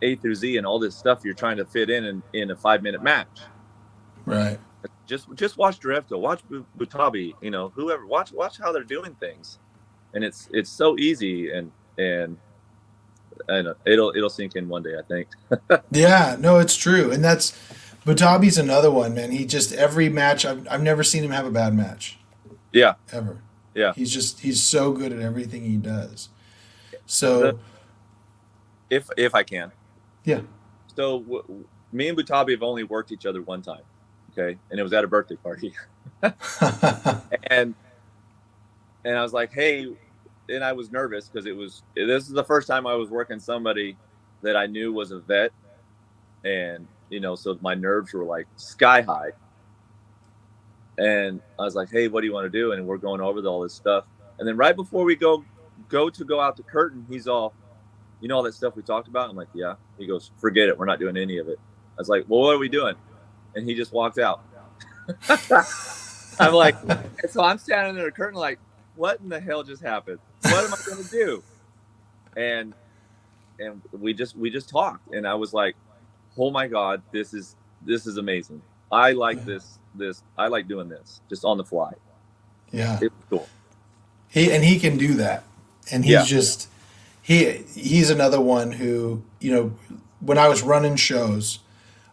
A through Z and all this stuff you're trying to fit in a 5-minute match. Right. Just watch Drevko, watch Butabi, whoever. Watch how they're doing things, and it's so easy, and I know it'll sink in one day, I think. Yeah, no, it's true, and that's Butabi's another one, man. He just every match I've never seen him have a bad match Yeah, ever. yeah. He's so good at everything he does. The, So if I can, yeah. so me and Butabi have only worked each other one time, okay, and it was at a birthday party, and I was like, hey, and I was nervous because this is the first time I was working somebody that I knew was a vet, and so my nerves were like sky high. And I was like, hey, what do you want to do? And we're going over all this stuff. And then right before we go out the curtain, he's all, all that stuff we talked about? I'm like, yeah. He goes, forget it. We're not doing any of it. I was like, well, what are we doing? And he just walked out. I'm like, and so I'm standing in the curtain like, what in the hell just happened? What am I going to do? And we just talked, and I was like, oh my God, this is amazing. I like this. I like doing this just on the fly. Yeah. It was cool. He can do that. And he's Yeah. just he's another one who, when I was running shows,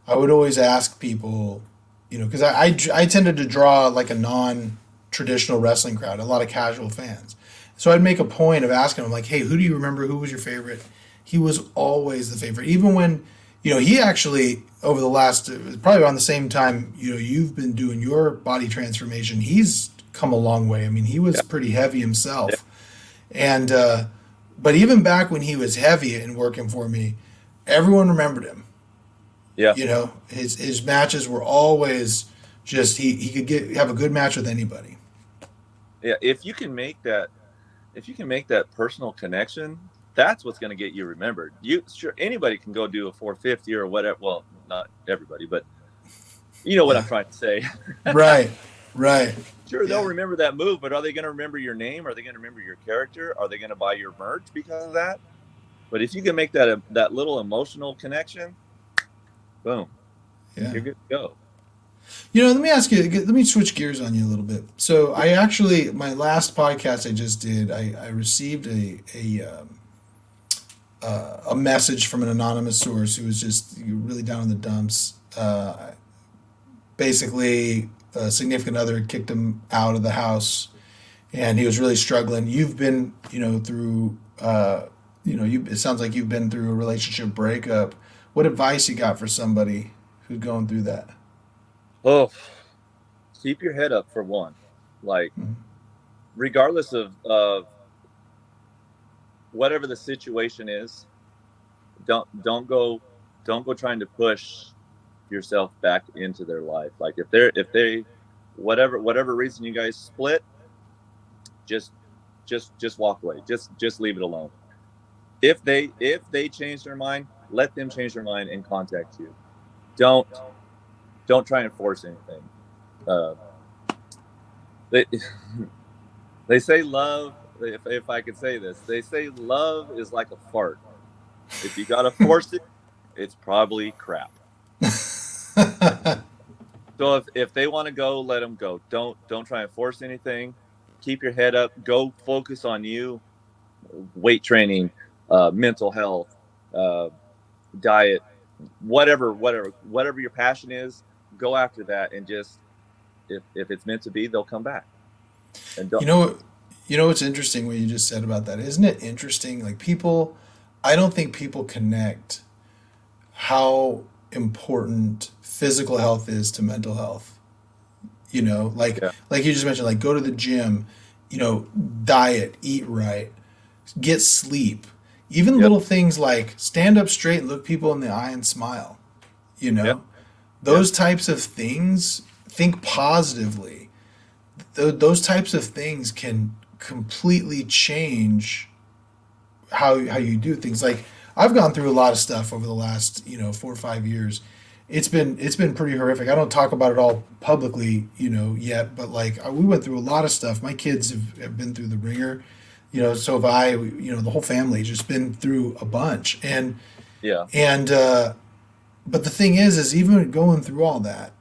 I would always ask people, because I tended to draw like a non-traditional wrestling crowd, a lot of casual fans. So I'd make a point of asking him, like, hey, who do you remember? Who was your favorite? He was always the favorite. Even when, he actually, over the last, probably around the same time, you've been doing your body transformation, he's come a long way. I mean, he was Yeah. pretty heavy Yeah. himself. And, but even back when he was heavy and working for me, everyone remembered him. Yeah. His matches were always just he could have a good match with anybody. Yeah. If you can make that personal connection, that's what's going to get you remembered. Sure, anybody can go do a 450 or whatever. Well, not everybody, but you know what I'm trying to say. Right. Sure, they'll Yeah. remember that move, but are they going to remember your name? Are they going to remember your character? Are they going to buy your merch because of that? But if you can make that little emotional connection, boom, Yeah. you're good to go. Let me ask you. Let me switch gears on you a little bit. So I actually, my last podcast I just did, I received a message from an anonymous source who was just really down in the dumps. Basically, a significant other had kicked him out of the house, and he was really struggling. You've been, through, it sounds like you've been through a relationship breakup. What advice you got for somebody who's going through that? Oh, keep your head up for one. Like, regardless of whatever the situation is, don't go trying to push yourself back into their life. Like if they whatever reason you guys split, just walk away. Just leave it alone. If they change their mind, let them change their mind and contact you. Don't try and force anything. They say love, if I could say this, they say love is like a fart. If you gotta force it, it's probably crap. So if they want to go, let them go. Don't try and force anything. Keep your head up. Go focus on you. Weight training, mental health, diet, whatever your passion is. Go after that, and just if it's meant to be, they'll come back. And don't. What's interesting what you just said about that? Isn't it interesting? Like people, I don't think people connect how important physical health is to mental health. Like Yeah. like you just mentioned, like go to the gym, diet, eat right, get sleep. Even Yep. little things like stand up straight and look people in the eye and smile. Yep. Those types of things, think positively. Those types of things can completely change how you do things. Like I've gone through a lot of stuff over the last 4 or 5 years. It's been pretty horrific. I don't talk about it all publicly yet, but like we went through a lot of stuff. My kids have been through the ringer, so have I. The whole family's just been through a bunch, and Yeah. but the thing is even going through all that,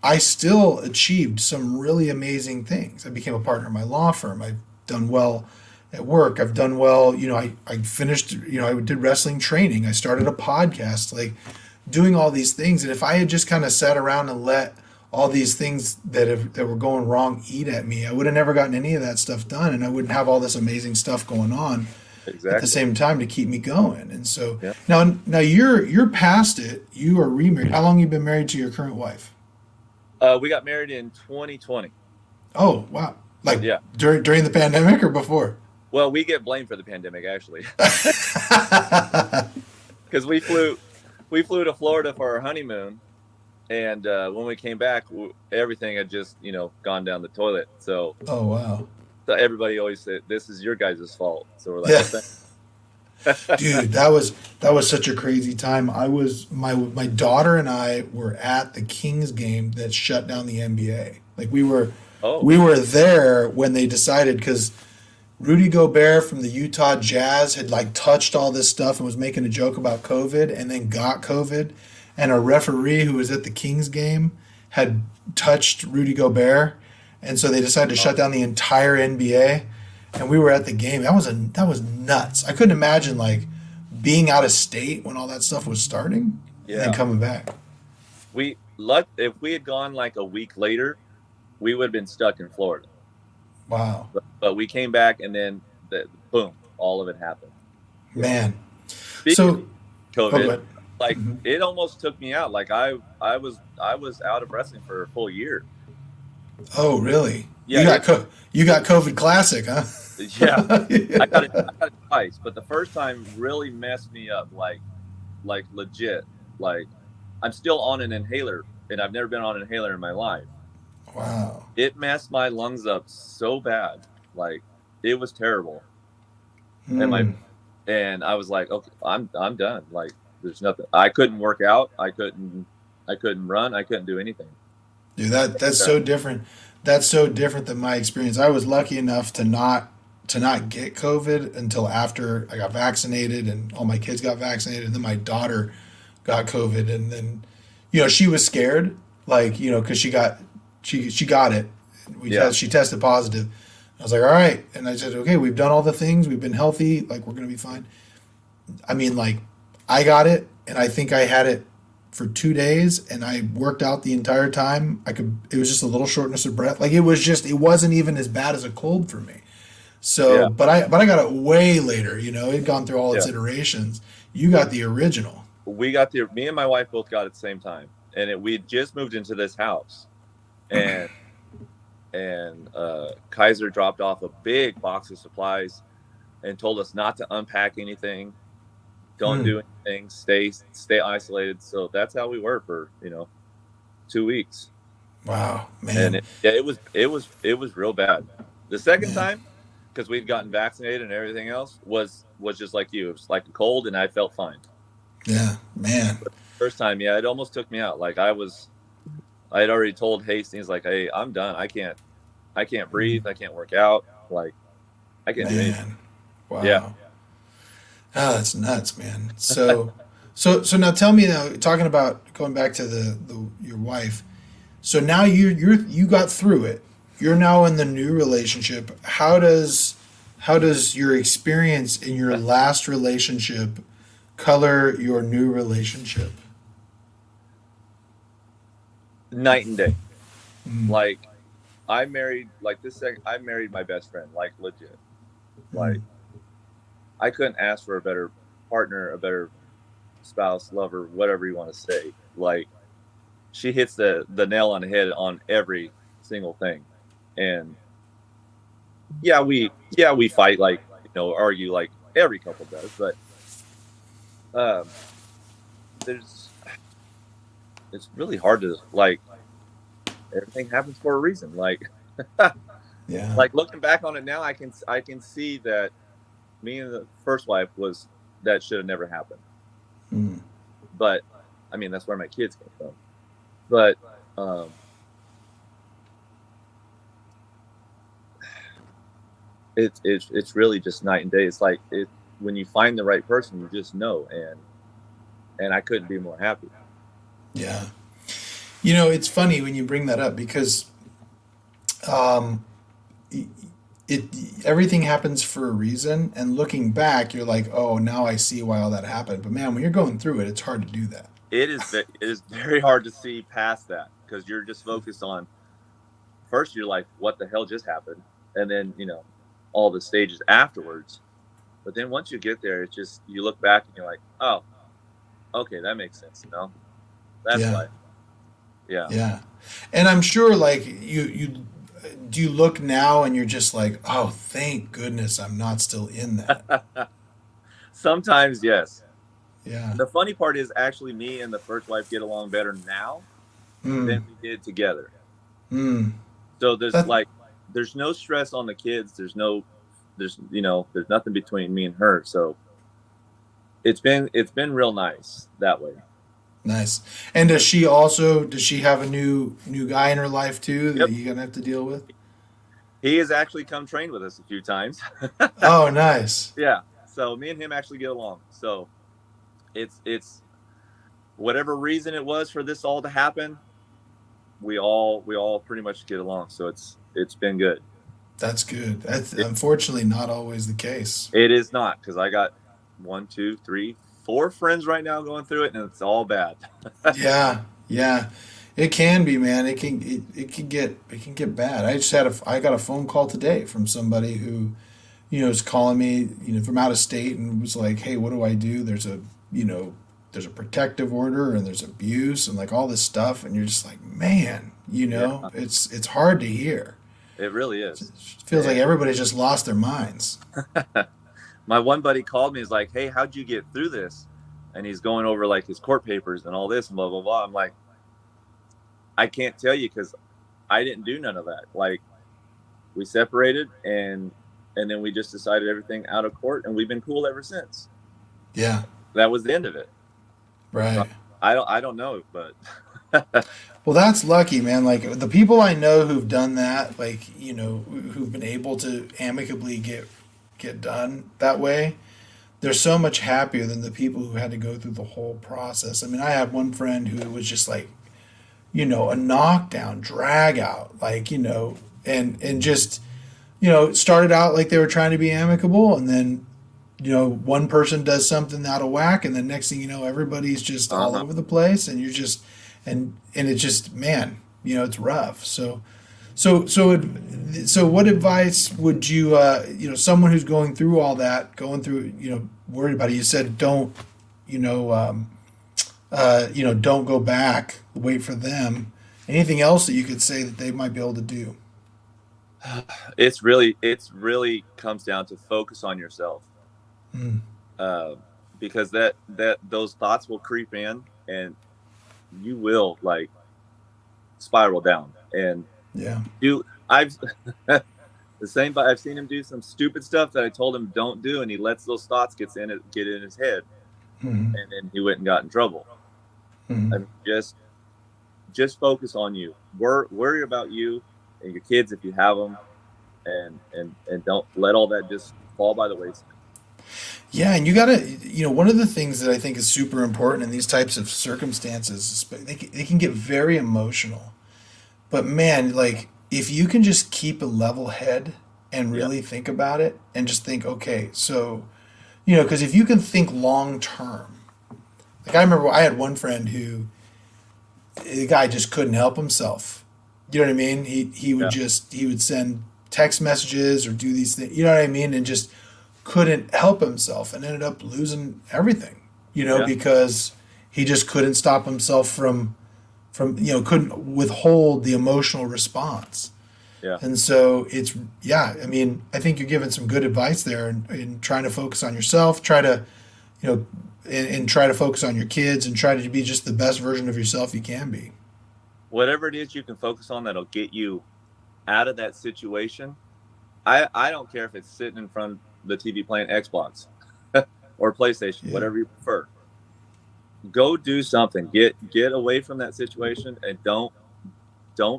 I still achieved some really amazing things. I became a partner in my law firm. I've done well at work. I've done well. I finished, I did wrestling training. I started a podcast, like doing all these things. And if I had just kind of sat around and let all these things that were going wrong eat at me, I would have never gotten any of that stuff done. And I wouldn't have all this amazing stuff going on at the Exactly. same time to keep me going. And so Yeah. now you're past it. You are remarried. How long have you been married to your current wife? We got married in 2020. Oh, wow. Like Yeah. during the pandemic or before? Well, we get blamed for the pandemic actually, because we flew to Florida for our honeymoon, and when we came back, everything had just gone down the toilet. So Oh, wow. everybody always said this is your guys' fault. So we're like, Yeah. "Okay." Dude, that was such a crazy time. My daughter and I were at the Kings game that shut down the NBA. Like we were Oh, We were there when they decided, because Rudy Gobert from the Utah Jazz had like touched all this stuff and was making a joke about COVID and then got COVID. And a referee who was at the Kings game had touched Rudy Gobert. And so they decided to shut down the entire NBA. And we were at the game. That was nuts. I couldn't imagine like being out of state when all that stuff was starting and then yeah. coming back. If we had gone like a week later, we would have been stuck in Florida. Wow. But we came back, and then boom, all of it happened. Man. Speaking of So, COVID, oh, like mhm. it almost took me out. Like I was out of wrestling for a full year. Oh, really? Yeah, You got COVID classic, huh? yeah. I got it twice, but the first time really messed me up. Like legit. Like I'm still on an inhaler, and I've never been on an inhaler in my life. Wow. It messed my lungs up so bad. Like it was terrible. And Hmm. I was like, okay, I'm done. Like there's nothing. I couldn't work out. I couldn't run. I couldn't do anything. Dude, that's so different. That's so different than my experience. I was lucky enough to not get COVID until after I got vaccinated and all my kids got vaccinated, and then my daughter got COVID, and then she was scared, like because she got it. Yeah. She tested positive. I was like, all right, and I said, okay, we've done all the things, we've been healthy, like we're gonna be fine. I mean, like I got it, and I think I had it for 2 days, and I worked out the entire time. It was just a little shortness of breath. Like it wasn't even as bad as a cold for me. So, Yeah. but I got it way later. It'd gone through all its Yeah. iterations. You got the original. Me and my wife both got it at the same time, and we just moved into this house, and Kaiser dropped off a big box of supplies and told us not to unpack anything, don't Hmm. do anything, stay isolated. So that's how we were for 2 weeks, Wow, and man. it was real bad. The second Man. time, because we'd gotten vaccinated and everything else, was just like you. It was like a cold, and I felt fine. Yeah, man. First time, yeah, it almost took me out. Like I had already told Hastings, like, hey, I'm done. I can't breathe. I can't work out. Like, I can't do anything. Man. Wow. Yeah. Oh, that's nuts, man. So now tell me now, talking about going back to the your wife. So now you got through it. You're now in the new relationship. How does your experience in your last relationship color your new relationship? Night and day. Mm, Like, I married my best friend, like, legit. Like, mm. I couldn't ask for a better partner, a better spouse, lover, whatever you want to say. Like, she hits the nail on the head on every single thing. And yeah, we fight, like, argue like every couple does, but um there's it's really hard to, like, everything happens for a reason. Like Yeah. like looking back on it now, I can see that me and the first wife was that should have never happened. Mm. But I mean, that's where my kids came from. But um it's really just night and day. It's like when you find the right person, you just know, and I couldn't be more happy. Yeah. It's funny when you bring that up because um, it, it everything happens for a reason, and looking back, you're like, oh, now I see why all that happened. But man, when you're going through it, it's hard to do that. It is very hard to see past that, because you're just focused on, first you're like, what the hell just happened, and then all the stages afterwards. But then once you get there, it's just, you look back and you're like, oh, okay, that makes sense. That's Yeah. why. Yeah. Yeah. And I'm sure, like you do you look now and you're just like, oh, thank goodness I'm not still in that. Sometimes, yes. Yeah. The funny part is, actually, me and the first wife get along better now than Mm. we did together. Mm. So That. there's no stress on the kids. There's nothing between me and her. So it's been real nice that way. Nice. And does she have a new guy in her life too that Yep. you're gonna have to deal with? He has actually come train with us a few times. Oh, nice. Yeah. So me and him actually get along. So it's whatever reason it was for this all to happen, we all pretty much get along. So it's been good. That's good. That's It, unfortunately not always the case. it is not, because I got one, two, three, four friends right now going through it, and it's all bad. Yeah, yeah. It can be, man. It can get bad. I got a phone call today from somebody who, is calling me, from out of state and was like, "Hey, what do I do? There's a protective order and there's abuse and like all this stuff." And you're just like, "Man, Yeah, it's hard to hear." it really It is. feels like everybody's just lost their minds. My one buddy called me. He's like, "Hey, how'd you get through this?" And he's going over like his court papers and all this and blah blah blah. I'm like, I can't tell you because I didn't do none of that. Like, we separated, and then we just decided everything out of court, and we've been cool ever since. Yeah, That was the end of it. So right. I don't know, but Well, that's lucky, man. Like the people I know who've done that, like, who've been able to amicably get done that way, they're so much happier than the people who had to go through the whole process. I mean, I have one friend who was just like, a knockdown, drag out, like, and just, it started out like they were trying to be amicable, and then, one person does something out of whack, and the next thing you know, everybody's just all uh-huh. over the place, and you're just, and it's just, man, it's rough. So what advice would you, someone who's going through all that, going through, worried about it? You said don't, you know, don't go back. Wait for them. Anything else that you could say that they might be able to do? It's really comes down to focus on yourself, Mm, uh, because that those thoughts will creep in, and you will like spiral down. And yeah. do I've the same, but I've seen him do some stupid stuff that I told him don't do, and he lets those thoughts get in his head, Mm, and then he went and got in trouble. I mm. mean, just focus on you. Worry about you and your kids if you have them, and don't let all that just fall by the wayside. Yeah, and you gotta, one of the things that I think is super important in these types of circumstances, they can get very emotional. But man, like if you can just keep a level head and Yeah, really think about it and just think, okay, so, because if you can think long term, like I remember I had one friend who the guy just couldn't help himself. You know what I mean? yeah, He would send text messages or do these things. You know what I mean? And just couldn't help himself and ended up losing everything. yeah, Because he just couldn't stop himself from couldn't withhold the emotional response. yeah. And so it's, yeah, I mean, I think you're giving some good advice there in trying to focus on yourself, try to, you know, and try to focus on your kids and try to be just the best version of yourself you can be. Whatever it is you can focus on that'll get you out of that situation. I don't care if it's sitting in front of the TV playing Xbox or PlayStation, Yeah. whatever you prefer. Go do something. Get away from that situation, and don't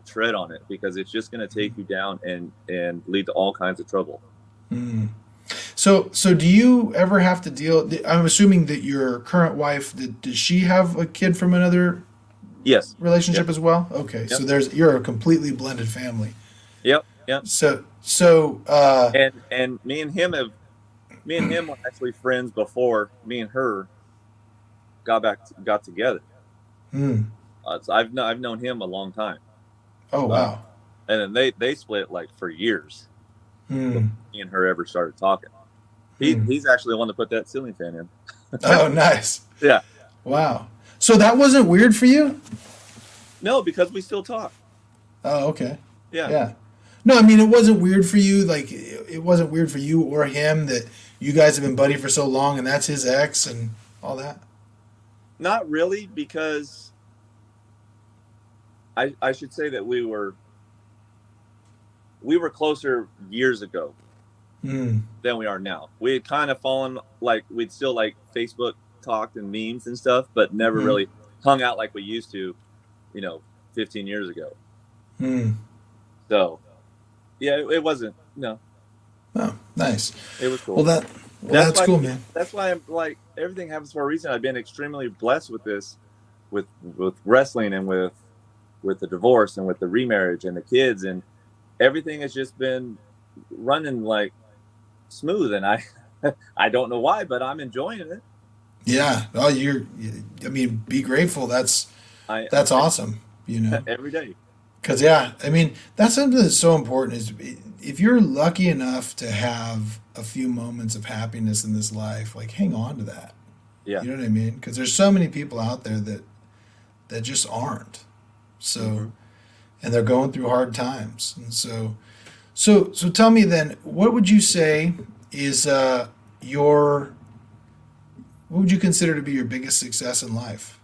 tread on it, because it's just going to take you down and lead to all kinds of trouble. Mm. So do you ever have to deal? I'm assuming that your current wife, does she have a kid from another Yes. relationship Yep. as well? Okay, so Yep. you're a completely blended family. Yep. Yep. So And me and him were actually friends before me and her got together. mm, So I've known him a long time, oh uh, wow. and then they split like for years before Mm, me and her ever started talking. mm. He's actually the one that put that ceiling fan in. Oh, nice. Yeah. Wow. So that wasn't weird for you? No, because we still talk. Oh, okay. Yeah. Yeah. No, I mean it wasn't weird for you. Like it wasn't weird for you or him that you guys have been buddy for so long, and that's his ex and all that. Not really, because I should say that we were closer years ago Mm, than we are now. We had kind of fallen, like we'd still like Facebook talked and memes and stuff, but never mm, really hung out like we used to, you know, 15 years ago. mm. So Yeah, it wasn't. No, Oh, nice. it was Well, cool. That's that's why. cool, man. That's why I'm like everything happens for a reason. I've been extremely blessed with this, with wrestling and with the divorce and with the remarriage and the kids, and everything has just been running like smooth. And I I don't know why, but I'm enjoying it. Yeah. Oh, I mean, be grateful. I'm That's awesome. You know, every day. because yeah, I mean, that's something that's so important. Is if you're lucky enough to have a few moments of happiness in this life, like hang on to that. Yeah. You know what I mean? Because there's so many people out there that just aren't. Mm-hmm. So, and they're going through hard times, and so tell me then, what would you say is your what would you consider to be your biggest success in life?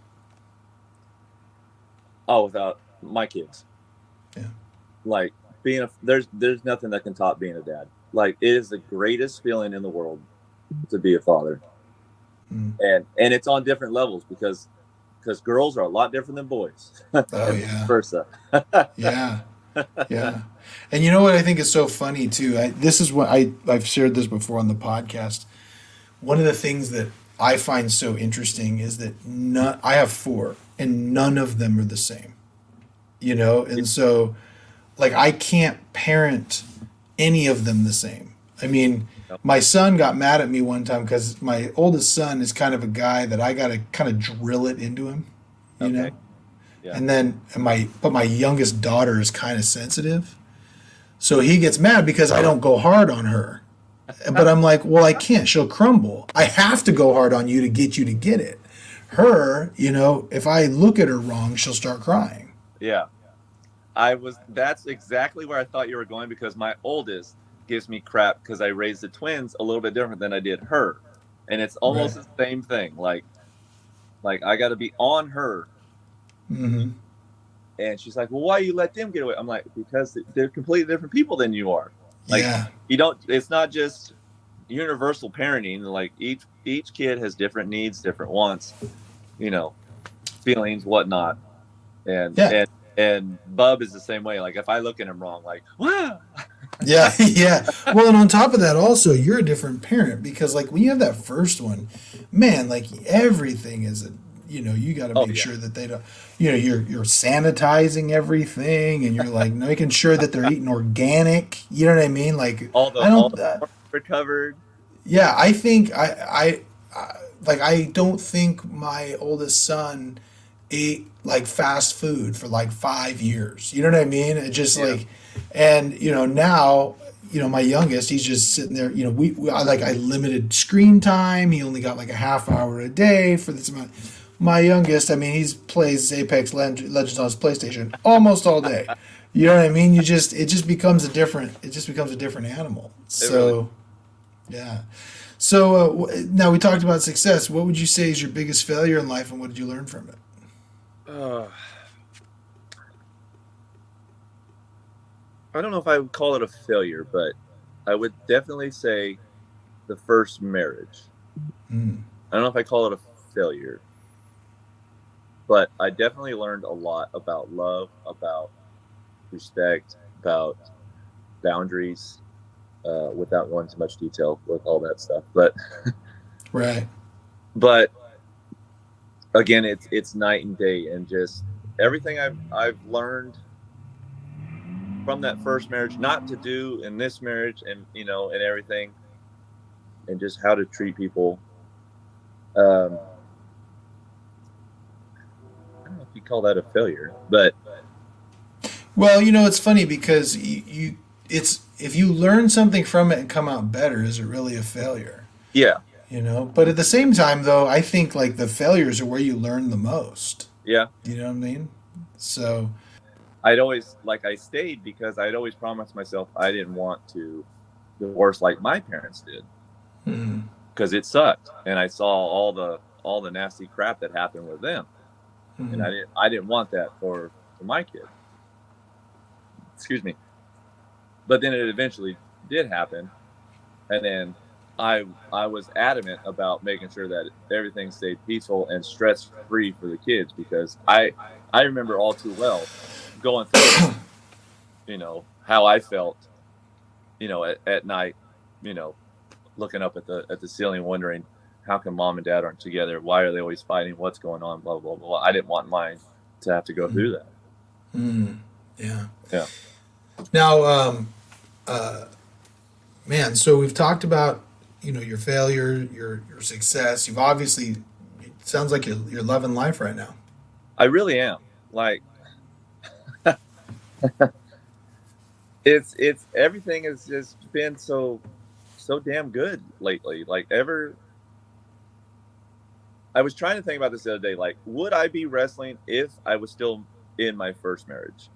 Oh, without my kids, Yeah. like there's nothing that can top being a dad. Like it is the greatest feeling in the world to be a father, Mm. and it's on different levels because girls are a lot different than boys, and Oh vice yeah. versa. Yeah. Yeah. And you know what I think is so funny too? This is what I've shared this before on the podcast. One of the things that I find so interesting is that I have four and none of them are the same. You know, and so like I can't parent any of them the same. I mean, my son got mad at me one time because my oldest son is kind of a guy that I got to kind of drill it into him, you Okay. know. Yeah. And then my youngest daughter is kind of sensitive, so he gets mad because I don't go hard on her. But I'm like, well, I can't. She'll crumble. I have to go hard on you to get it. Her, you know, if I look at her wrong, she'll start crying. Yeah. That's exactly where I thought you were going because my oldest gives me crap because I raised the twins a little bit different than I did her. And it's almost Right. the same thing. Like I got to be on her. Mm-hmm. And she's like, well, why you let them get away? I'm like, because they're completely different people than you are. Like Yeah. you don't, it's not just universal parenting. Like each kid has different needs, different wants, you know, feelings, whatnot. And, Yeah. and, and Bub is the same way. Like if I look at him wrong, like, wow. Yeah. Yeah. Well, and on top of that, also, you're a different parent because, like, when you have that first one, man, like everything is you know, you got to Oh make yeah. sure that they don't, you know, you're sanitizing everything and you're like making sure that they're eating organic. You know what I mean? Like, I All don't, the hormones recovered. yeah, I think like I don't think my oldest son ate like fast food for like 5 years. You know what I mean? It just Yeah. like, and you know now, you know my youngest, he's just sitting there. You know, I limited screen time. He only got like a half hour a day for this amount. My youngest, I mean, he's plays Apex Legends on his PlayStation almost all day. You know what I mean? It just becomes a different animal. It really, So yeah. So now we talked about success. What would you say is your biggest failure in life, and what did you learn from it? uh, I don't know if I would call it a failure, but I would definitely say the first marriage. Mm. I don't know if I call it a failure, but I definitely learned a lot about love, about respect, about boundaries, without going into much detail with all that stuff. Right. But again, it's night and day, and just everything I've learned from that first marriage not to do in this marriage, and and everything, and just how to treat people. Um, I don't know if you call that a failure, but Well, you know, it's funny because it's if you learn something from it and come out better, is it really a failure? yeah, You know, but at the same time, though, I think like the failures are where you learn the most. yeah. You know what I mean? So I'd always I stayed because I'd always promised myself I didn't want to divorce like my parents did mm, because it sucked, and I saw all the nasty crap that happened with them, and mm, I didn't want that for my kid. Excuse me. But then it eventually did happen, and then I was adamant about making sure that everything stayed peaceful and stress free for the kids because I remember all too well going through it, how I felt. at night, looking up at the ceiling, wondering how come mom and dad aren't together? Why are they always fighting? What's going on? Blah blah blah. I didn't want mine to have to go through that. Yeah. Yeah. Now, man, so we've talked about, your failure, your success. You've obviously, it sounds like you're loving life right now. I really am. Like, it's everything has just been so damn good lately. Like, I was trying to think about this the other day. Like, would I be wrestling if I was still in my first marriage?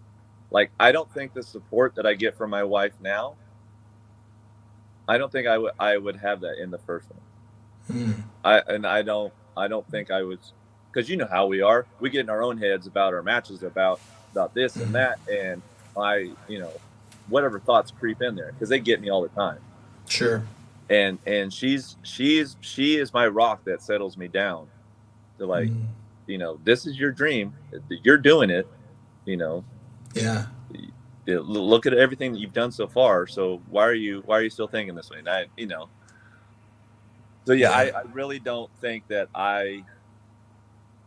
Like, I don't think the support that I get from my wife now, I don't think I would have that in the first one. I don't think I was, because you know how we are. We get in our own heads about our matches, about this and that, and whatever thoughts creep in there, because they get me all the time. Sure. And she is my rock that settles me down to, like, this is your dream, you're doing it, Yeah. look at everything that you've done so far, so why are you still thinking this way? And so yeah. I really don't think that I,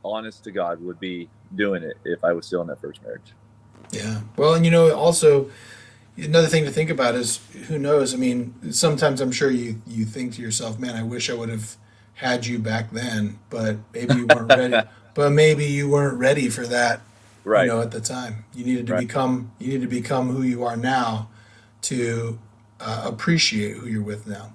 honest to God, would be doing it if I was still in that first marriage. Yeah. Well, and also, another thing to think about is, who knows? I mean, sometimes I'm sure you think to yourself, man, I wish I would have had you back then, but maybe you weren't ready. But maybe you weren't ready for that, Right. At the time. You needed to Right. become who you are now to appreciate who you're with now.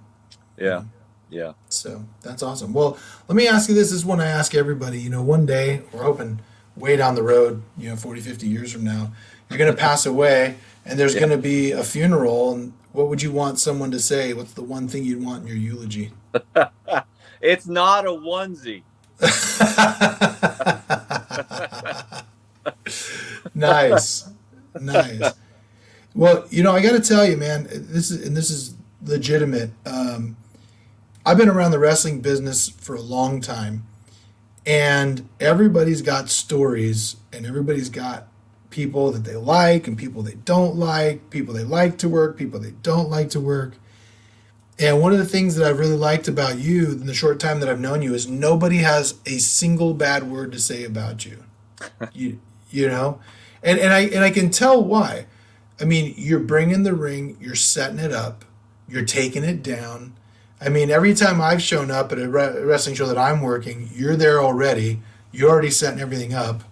Yeah. Yeah. So that's awesome. Well, let me ask you this. This is one I ask everybody. One day, we're hoping way down the road, 40, 50 years from now, you're going to pass away, and there's going to be a funeral. And what would you want someone to say? What's the one thing you'd want in your eulogy? It's not a onesie. Nice. Well, I got to tell you, man, this is legitimate. I've been around the wrestling business for a long time, and everybody's got stories, and everybody's got people that they like and people they don't like, people they like to work, people they don't like to work. And one of the things that I've really liked about you in the short time that I've known you is nobody has a single bad word to say about you. And I can tell why. I mean, you're bringing the ring, you're setting it up, you're taking it down. I mean, every time I've shown up at a wrestling show that I'm working, you're there already. You're already setting everything up.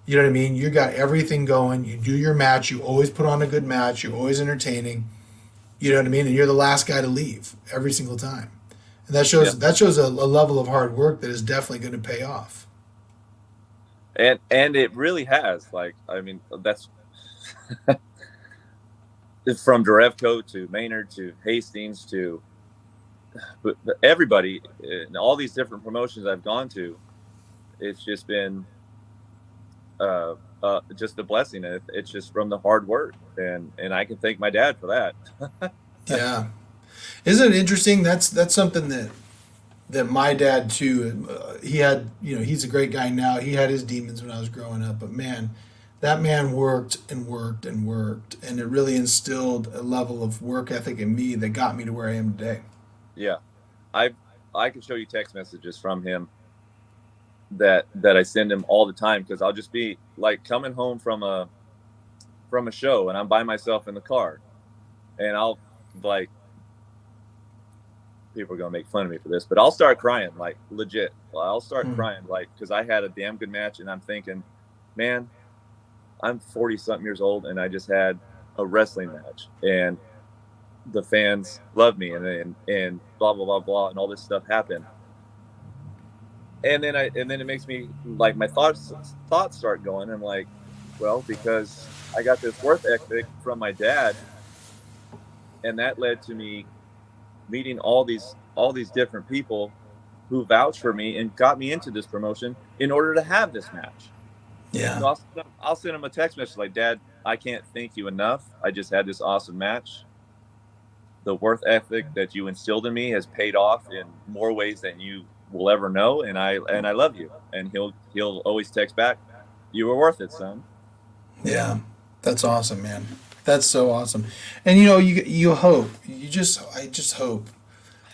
You know what I mean? You got everything going. You do your match. You always put on a good match. You're always entertaining. You know what I mean? And you're the last guy to leave every single time. And that shows a level of hard work that is definitely going to pay off. And it really has. Like, I mean, that's from Derevco to Maynard to Hastings to everybody in all these different promotions I've gone to. It's just been just a blessing. It's just from the hard work, and I can thank my dad for that. Yeah, isn't it interesting? That's something that my dad too. He had, he's a great guy now. He had his demons when I was growing up, but man, that man worked and worked and worked, and it really instilled a level of work ethic in me that got me to where I am today. Yeah, I can show you text messages from him that I send him all the time, because I'll just be like coming home from a show and I'm by myself in the car, and I'll, like, people are gonna make fun of me for this, but I'll start crying, like, legit. I'll start crying, like, because I had a damn good match, and I'm thinking, man, I'm 40 something years old, and I just had a wrestling match, and the fans love me, and blah blah blah blah, and all this stuff happened. And then it makes me, like, my thoughts start going. I'm like, well, because I got this work ethic from my dad, and that led to me meeting all these different people who vouched for me and got me into this promotion in order to have this match. Yeah. So I'll send him a text message like, Dad, I can't thank you enough. I just had this awesome match. The work ethic that you instilled in me has paid off in more ways than you will ever know, and I love you. And he'll always text back, you were worth it, son. Yeah, that's awesome, man. That's so awesome. And you hope. I just hope.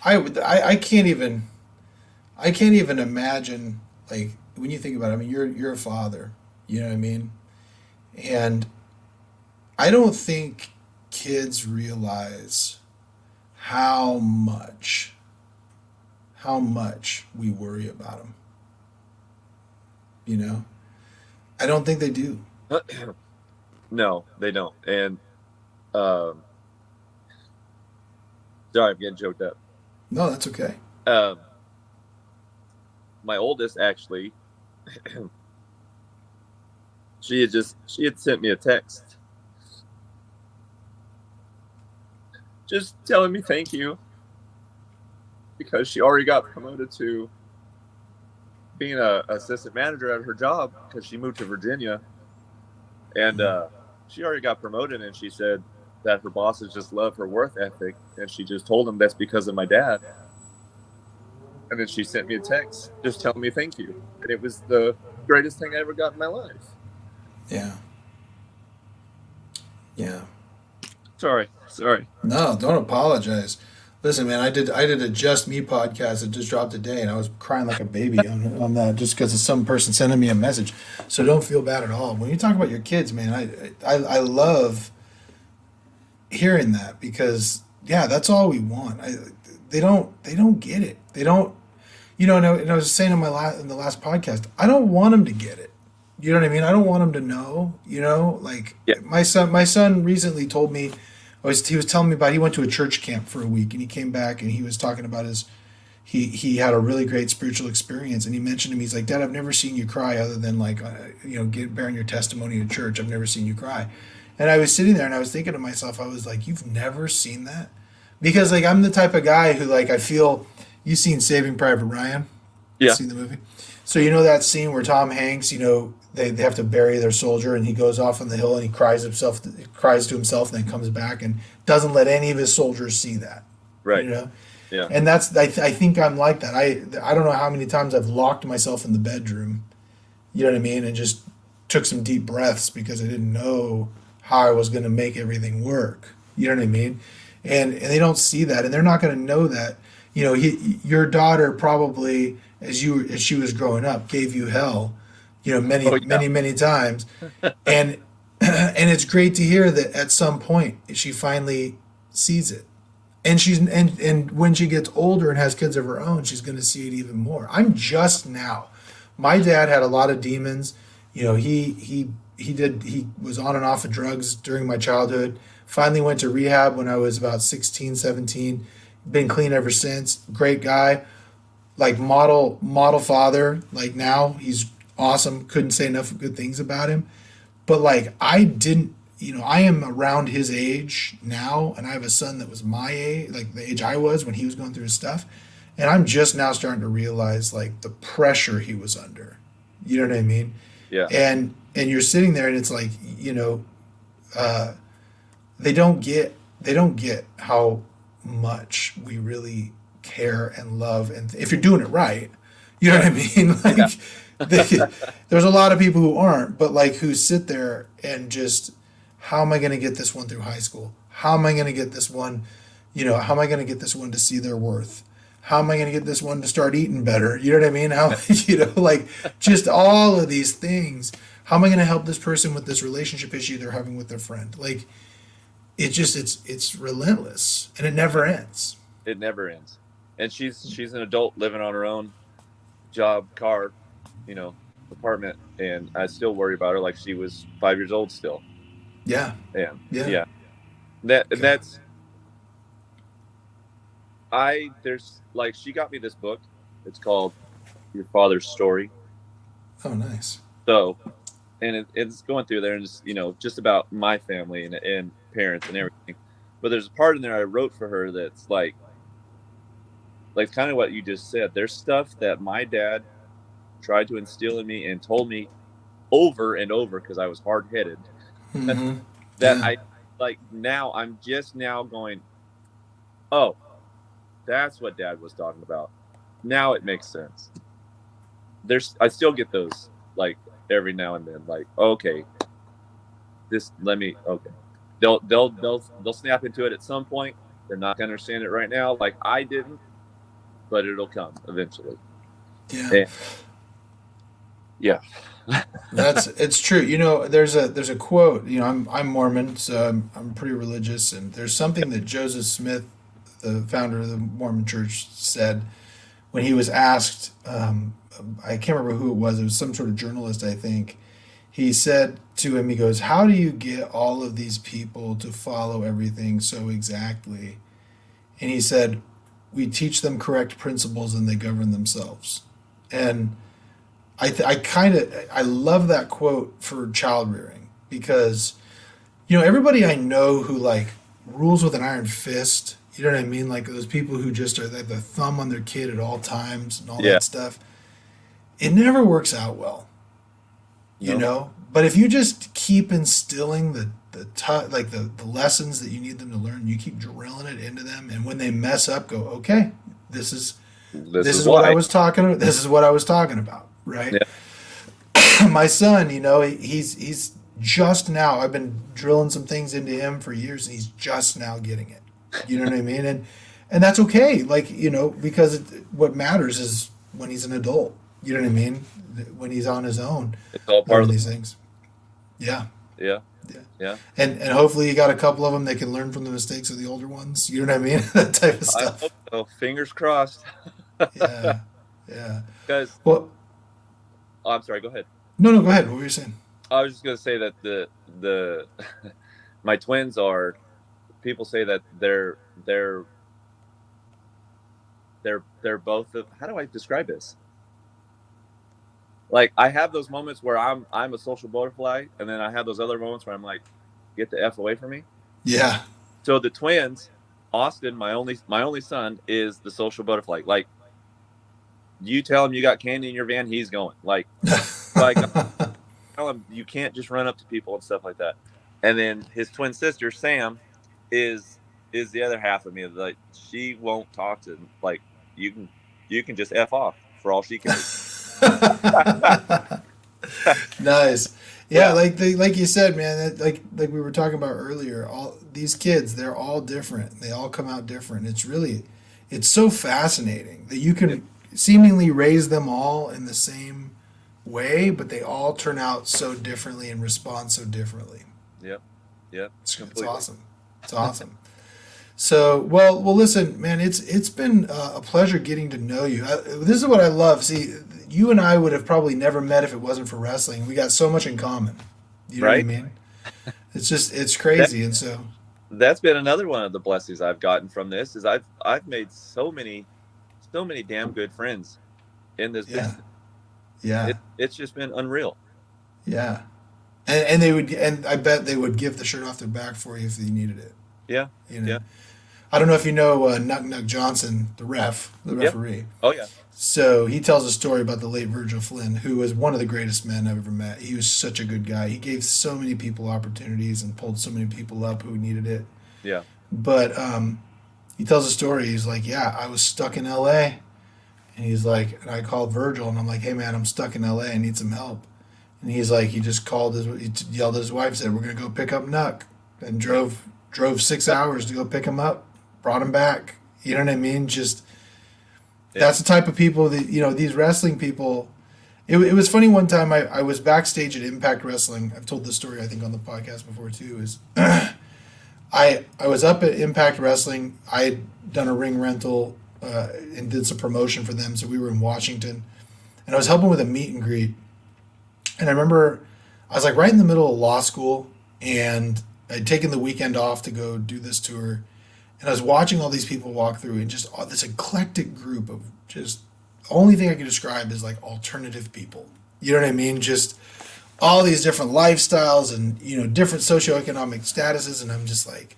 I I can't even imagine, like, when you think about it. I mean, you're a father, you know what I mean? And I don't think kids realize how much we worry about them, you know? I don't think they do. No, they don't. And um, sorry, I'm getting choked up. No, that's okay. Um, my oldest actually, she had sent me a text just telling me thank you because she already got promoted to being a assistant manager at her job because she moved to Virginia, and she already got promoted, and she said that her bosses just love her work ethic, and she just told them that's because of my dad. And then she sent me a text just telling me thank you, and it was the greatest thing I ever got in my life. Yeah. Yeah. Sorry. No, don't apologize. Listen, man, I did a Just Me podcast that just dropped today, and I was crying like a baby on that just because of some person sending me a message. So don't feel bad at all. When you talk about your kids, man, I love hearing that because yeah, that's all we want. They don't get it. They don't. And I was saying in the last podcast, I don't want them to get it. You know what I mean? I don't want them to know. Like Yeah. my son recently told me, he was telling me about, he went to a church camp for a week and he came back and he was talking about he had a really great spiritual experience, and he mentioned to me, he's like, Dad, I've never seen you cry other than like bearing your testimony in church. I've never seen you cry. And I was sitting there and I was thinking to myself, I was like, you've never seen that? Because like I'm the type of guy who, like, I feel, you've seen Saving Private Ryan? Yeah. Seen the movie? So that scene where Tom Hanks, they have to bury their soldier and he goes off on the hill and he cries to himself and then comes back and doesn't let any of his soldiers see that. Right. Yeah. And I think I'm like that. I don't know how many times I've locked myself in the bedroom, you know what I mean, and just took some deep breaths because I didn't know how I was going to make everything work. You know what I mean? And they don't see that, and they're not going to know that. Your daughter probably, as she was growing up, gave you hell, many times, and and it's great to hear that at some point she finally sees it, and and when she gets older and has kids of her own, she's going to see it even more. I'm just now. My dad had a lot of demons. He was on and off of drugs during my childhood. Finally went to rehab when I was about 16, 17. Been clean ever since. Great guy. Like model father. Like now he's awesome. Couldn't say enough good things about him. But like I didn't, I am around his age now, and I have a son that was my age, like the age I was when he was going through his stuff. And I'm just now starting to realize like the pressure he was under. You know what I mean? Yeah. And you're sitting there and it's like, uh, they don't get how much we really care and love, and if you're doing it right, you know what I mean. Like there's a lot of people who aren't, but like who sit there and just, how am I going to get this one through high school? How am I going to get this one? How am I going to get this one to see their worth? How am I going to get this one to start eating better? You know what I mean? How, like just all of these things. How am I going to help this person with this relationship issue they're having with their friend? Like, it's relentless and it never ends. It never ends. And she's an adult living on her own, job, car, apartment, and I still worry about her like she was 5 years old still. Yeah. And Yeah. That's there's like, she got me this book. It's called Your Father's Story. Oh, nice. So, and it's going through there and just, just about my family and parents and everything. But there's a part in there I wrote for her that's like kind of what you just said. There's stuff that my dad tried to instill in me and told me over and over because I was hard-headed. Mm-hmm. That Yeah. I like now I'm just now going, oh, that's what Dad was talking about. Now it makes sense. I still get those like every now and then, like, okay, okay. they'll snap into it at some point. They're not going to understand it right now, like I didn't, but it'll come eventually. Yeah. And yeah. It's true. You know, there's a quote. You know, I'm Mormon, so I'm pretty religious, and there's something that Joseph Smith, the founder of the Mormon Church, said when he was asked. I can't remember who it was. It was some sort of journalist, I think. He said to him, he goes, "How do you get all of these people to follow everything so exactly?" And he said, "We teach them correct principles, and they govern themselves." And I kind of I love that quote for child rearing because you know everybody I know who like rules with an iron fist. You know what I mean? Like those people who just are like the thumb on their kid at all times and all Yeah. that stuff. It never works out well, you No. know. But if you just keep instilling the lessons that you need them to learn, you keep drilling it into them, and when they mess up, go okay. This is This this is is what I why. was talking. This is what I was talking about, right? Yeah. My son, you know, he's just now. I've been drilling some things into him for years, and he's just now getting it. You know what I mean? And that's okay. Like you know, because what matters is when he's an adult. You know what I mean? When he's on his own, It's all part learning of these things. Yeah, the. Yeah. yeah. Yeah. And hopefully you got a couple of them that can learn from the mistakes of the older ones. You know what I mean? That type of I stuff. hope so. Fingers crossed. Yeah, yeah. Because Well, I'm sorry. Go ahead. no, go ahead. What were you saying? I was just going to say that the my twins are. People say that they're they're both. How do I describe this? Like I have those moments where I'm a social butterfly, and then I have those other moments where I'm like, get the f away from me. Yeah. So the twins, Austin, my only son, is the social butterfly. Like you tell him you got candy in your van, he's going. Like tell him you can't just run up to people and stuff like that. And then his twin sister Sam is the other half of me. Like she won't talk to him. Like you can you can just f off for all she cares. Nice. Yeah, Yeah, like you said, man. Like we were talking about earlier. All these kids, they're all different. They all come out different. It's so fascinating that you yeah, can seemingly raise them all in the same way, but they all turn out so differently and respond so differently. yeah, yeah, It's completely. awesome. It's awesome. So, well, listen, man. It's been a pleasure getting to know you. This is what I love. See, you and I would have probably never met if it wasn't for wrestling. We got so much in common. You know what I Right. mean? It's That crazy, and so that's been another one of the blessings I've gotten from this is I've made so many damn good friends in this yeah, business. yeah, It's just been unreal. yeah. And they would, and I bet they would give the shirt off their back for you if they needed it. Yeah, You know, yeah, I don't know if you know Nuck Nuck Johnson, the yep. referee. Oh yeah, So he tells a story about the late Virgil Flynn, who was one of the greatest men I've ever met. He was such a good guy. He gave so many people opportunities and pulled so many people up who needed it. yeah, But he tells a story. He's like, "Yeah, I was stuck in L.A." And he's like, and I called Virgil and I'm like, "Hey man, I'm stuck in L.A. I need some help." And he's like, he just yelled at his wife, said, "We're gonna go pick up Nuck," and drove 6 hours to go pick him up, brought him back. You know what I mean? Just yeah. that's the type of people that you know these wrestling people. It was funny one time I was backstage at Impact Wrestling. I've told this story I think on the podcast before too. Is I was up at Impact Wrestling. I had done a ring rental and did some promotion for them, so we were in Washington, and I was helping with a meet and greet. And I remember I was like right in the middle of law school, and I'd taken the weekend off to go do this tour, and I was watching all these people walk through, and just this eclectic group of just the only thing I could describe is like alternative people. You know what I mean? Just all these different lifestyles and you know different socioeconomic statuses, and I'm just like,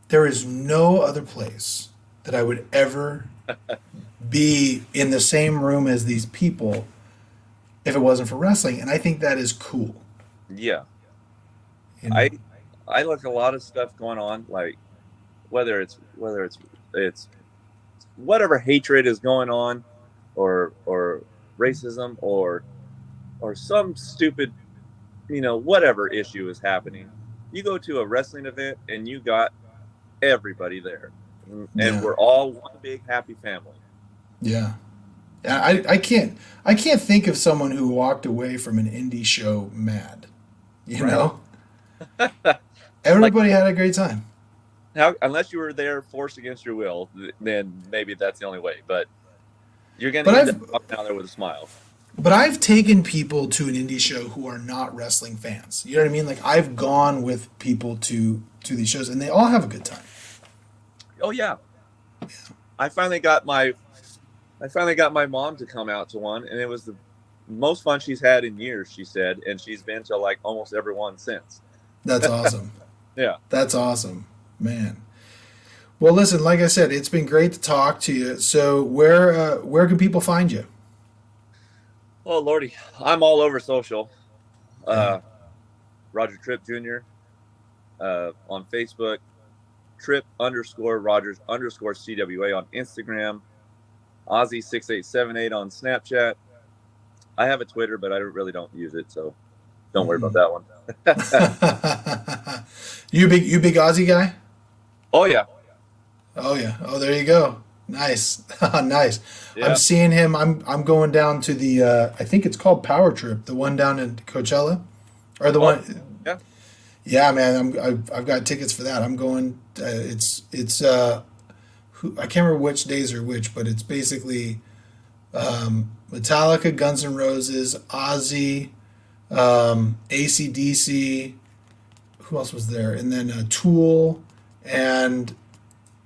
there is no other place that I would ever be in the same room as these people if it wasn't for wrestling, and I think that is cool. Yeah. You I know? I like a lot of stuff going on, like whether it's whatever hatred is going on, or racism, or some stupid whatever issue is happening. You go to a wrestling event and you got everybody there, and Yeah. we're all one big happy family. Yeah. I can't think of someone who walked away from an indie show mad. You Right. know, Like, everybody had a great time. unless you were there forced against your will, then maybe that's the only way. But you're going to But end up I've walking out there with a smile. but I've taken people to an indie show who are not wrestling fans. You know what I mean? Like I've gone with people to these shows, and they all have a good time. Oh yeah, I finally got my mom to come out to one, and it was the most fun she's had in years. She said, and she's been to like almost every one since. That's awesome. Yeah. That's awesome, man. Well, listen, like I said, it's been great to talk to you. So, where can people find you? Oh Lordy, I'm all over social. Yeah. Roger Tripp Jr. On Facebook, Tripp_Rogers_CWA on Instagram, Ozzy6878 on Snapchat. I have a Twitter, but I really don't use it, so don't worry about that one. You big Aussie guy? Oh yeah, Oh yeah. Oh, there you go. Nice, nice. I'm yeah. seeing him. I'm going down to the. I think it's called Power Trip, the one down in Coachella, or the Oh, one. yeah. Yeah, man. I've got tickets for that. I'm going. It's. I can't remember which days are which, but it's basically Metallica, Guns N' Roses, Ozzy, AC/DC. Who else was there? And then Tool, and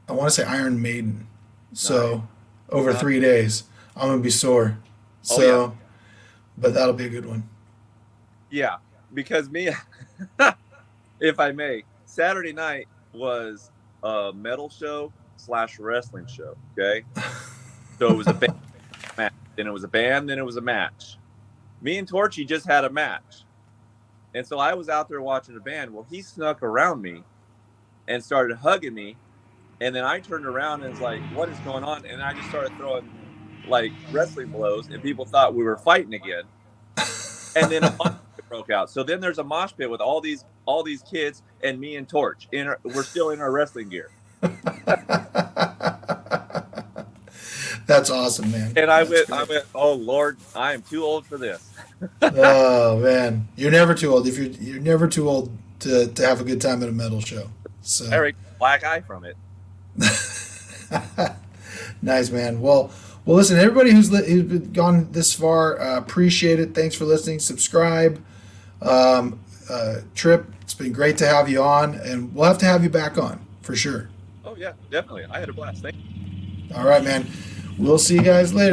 I want to say Iron Maiden. So Nice. over 3 days, I'm gonna be sore. Oh, So, but that'll be a good one. Yeah, because me, if I may, Saturday night was a metal show / wrestling show. Okay, so it was a band match, then it was a band, then it was a match. Me and Torchy just had a match, and so I was out there watching the band. Well, he snuck around me and started hugging me, and then I turned around and was like, "What is going on?" And I just started throwing like wrestling blows, and people thought we were fighting again. And then a mosh pit broke out. So then there's a mosh pit with all these kids and me and Torch. We're still in our wrestling gear. That's awesome, man. And That's great. I went, oh Lord, I am too old for this. Oh man, you're never too old. If you're never too old to have a good time at a metal show. So Eric, black eye from it. nice, man. Well, listen, everybody who's gone this far, appreciate it. Thanks for listening. Subscribe. Tripp, it's been great to have you on, and we'll have to have you back on for sure. Oh yeah, definitely. I had a blast. Thank you. All right, man. We'll see you guys later.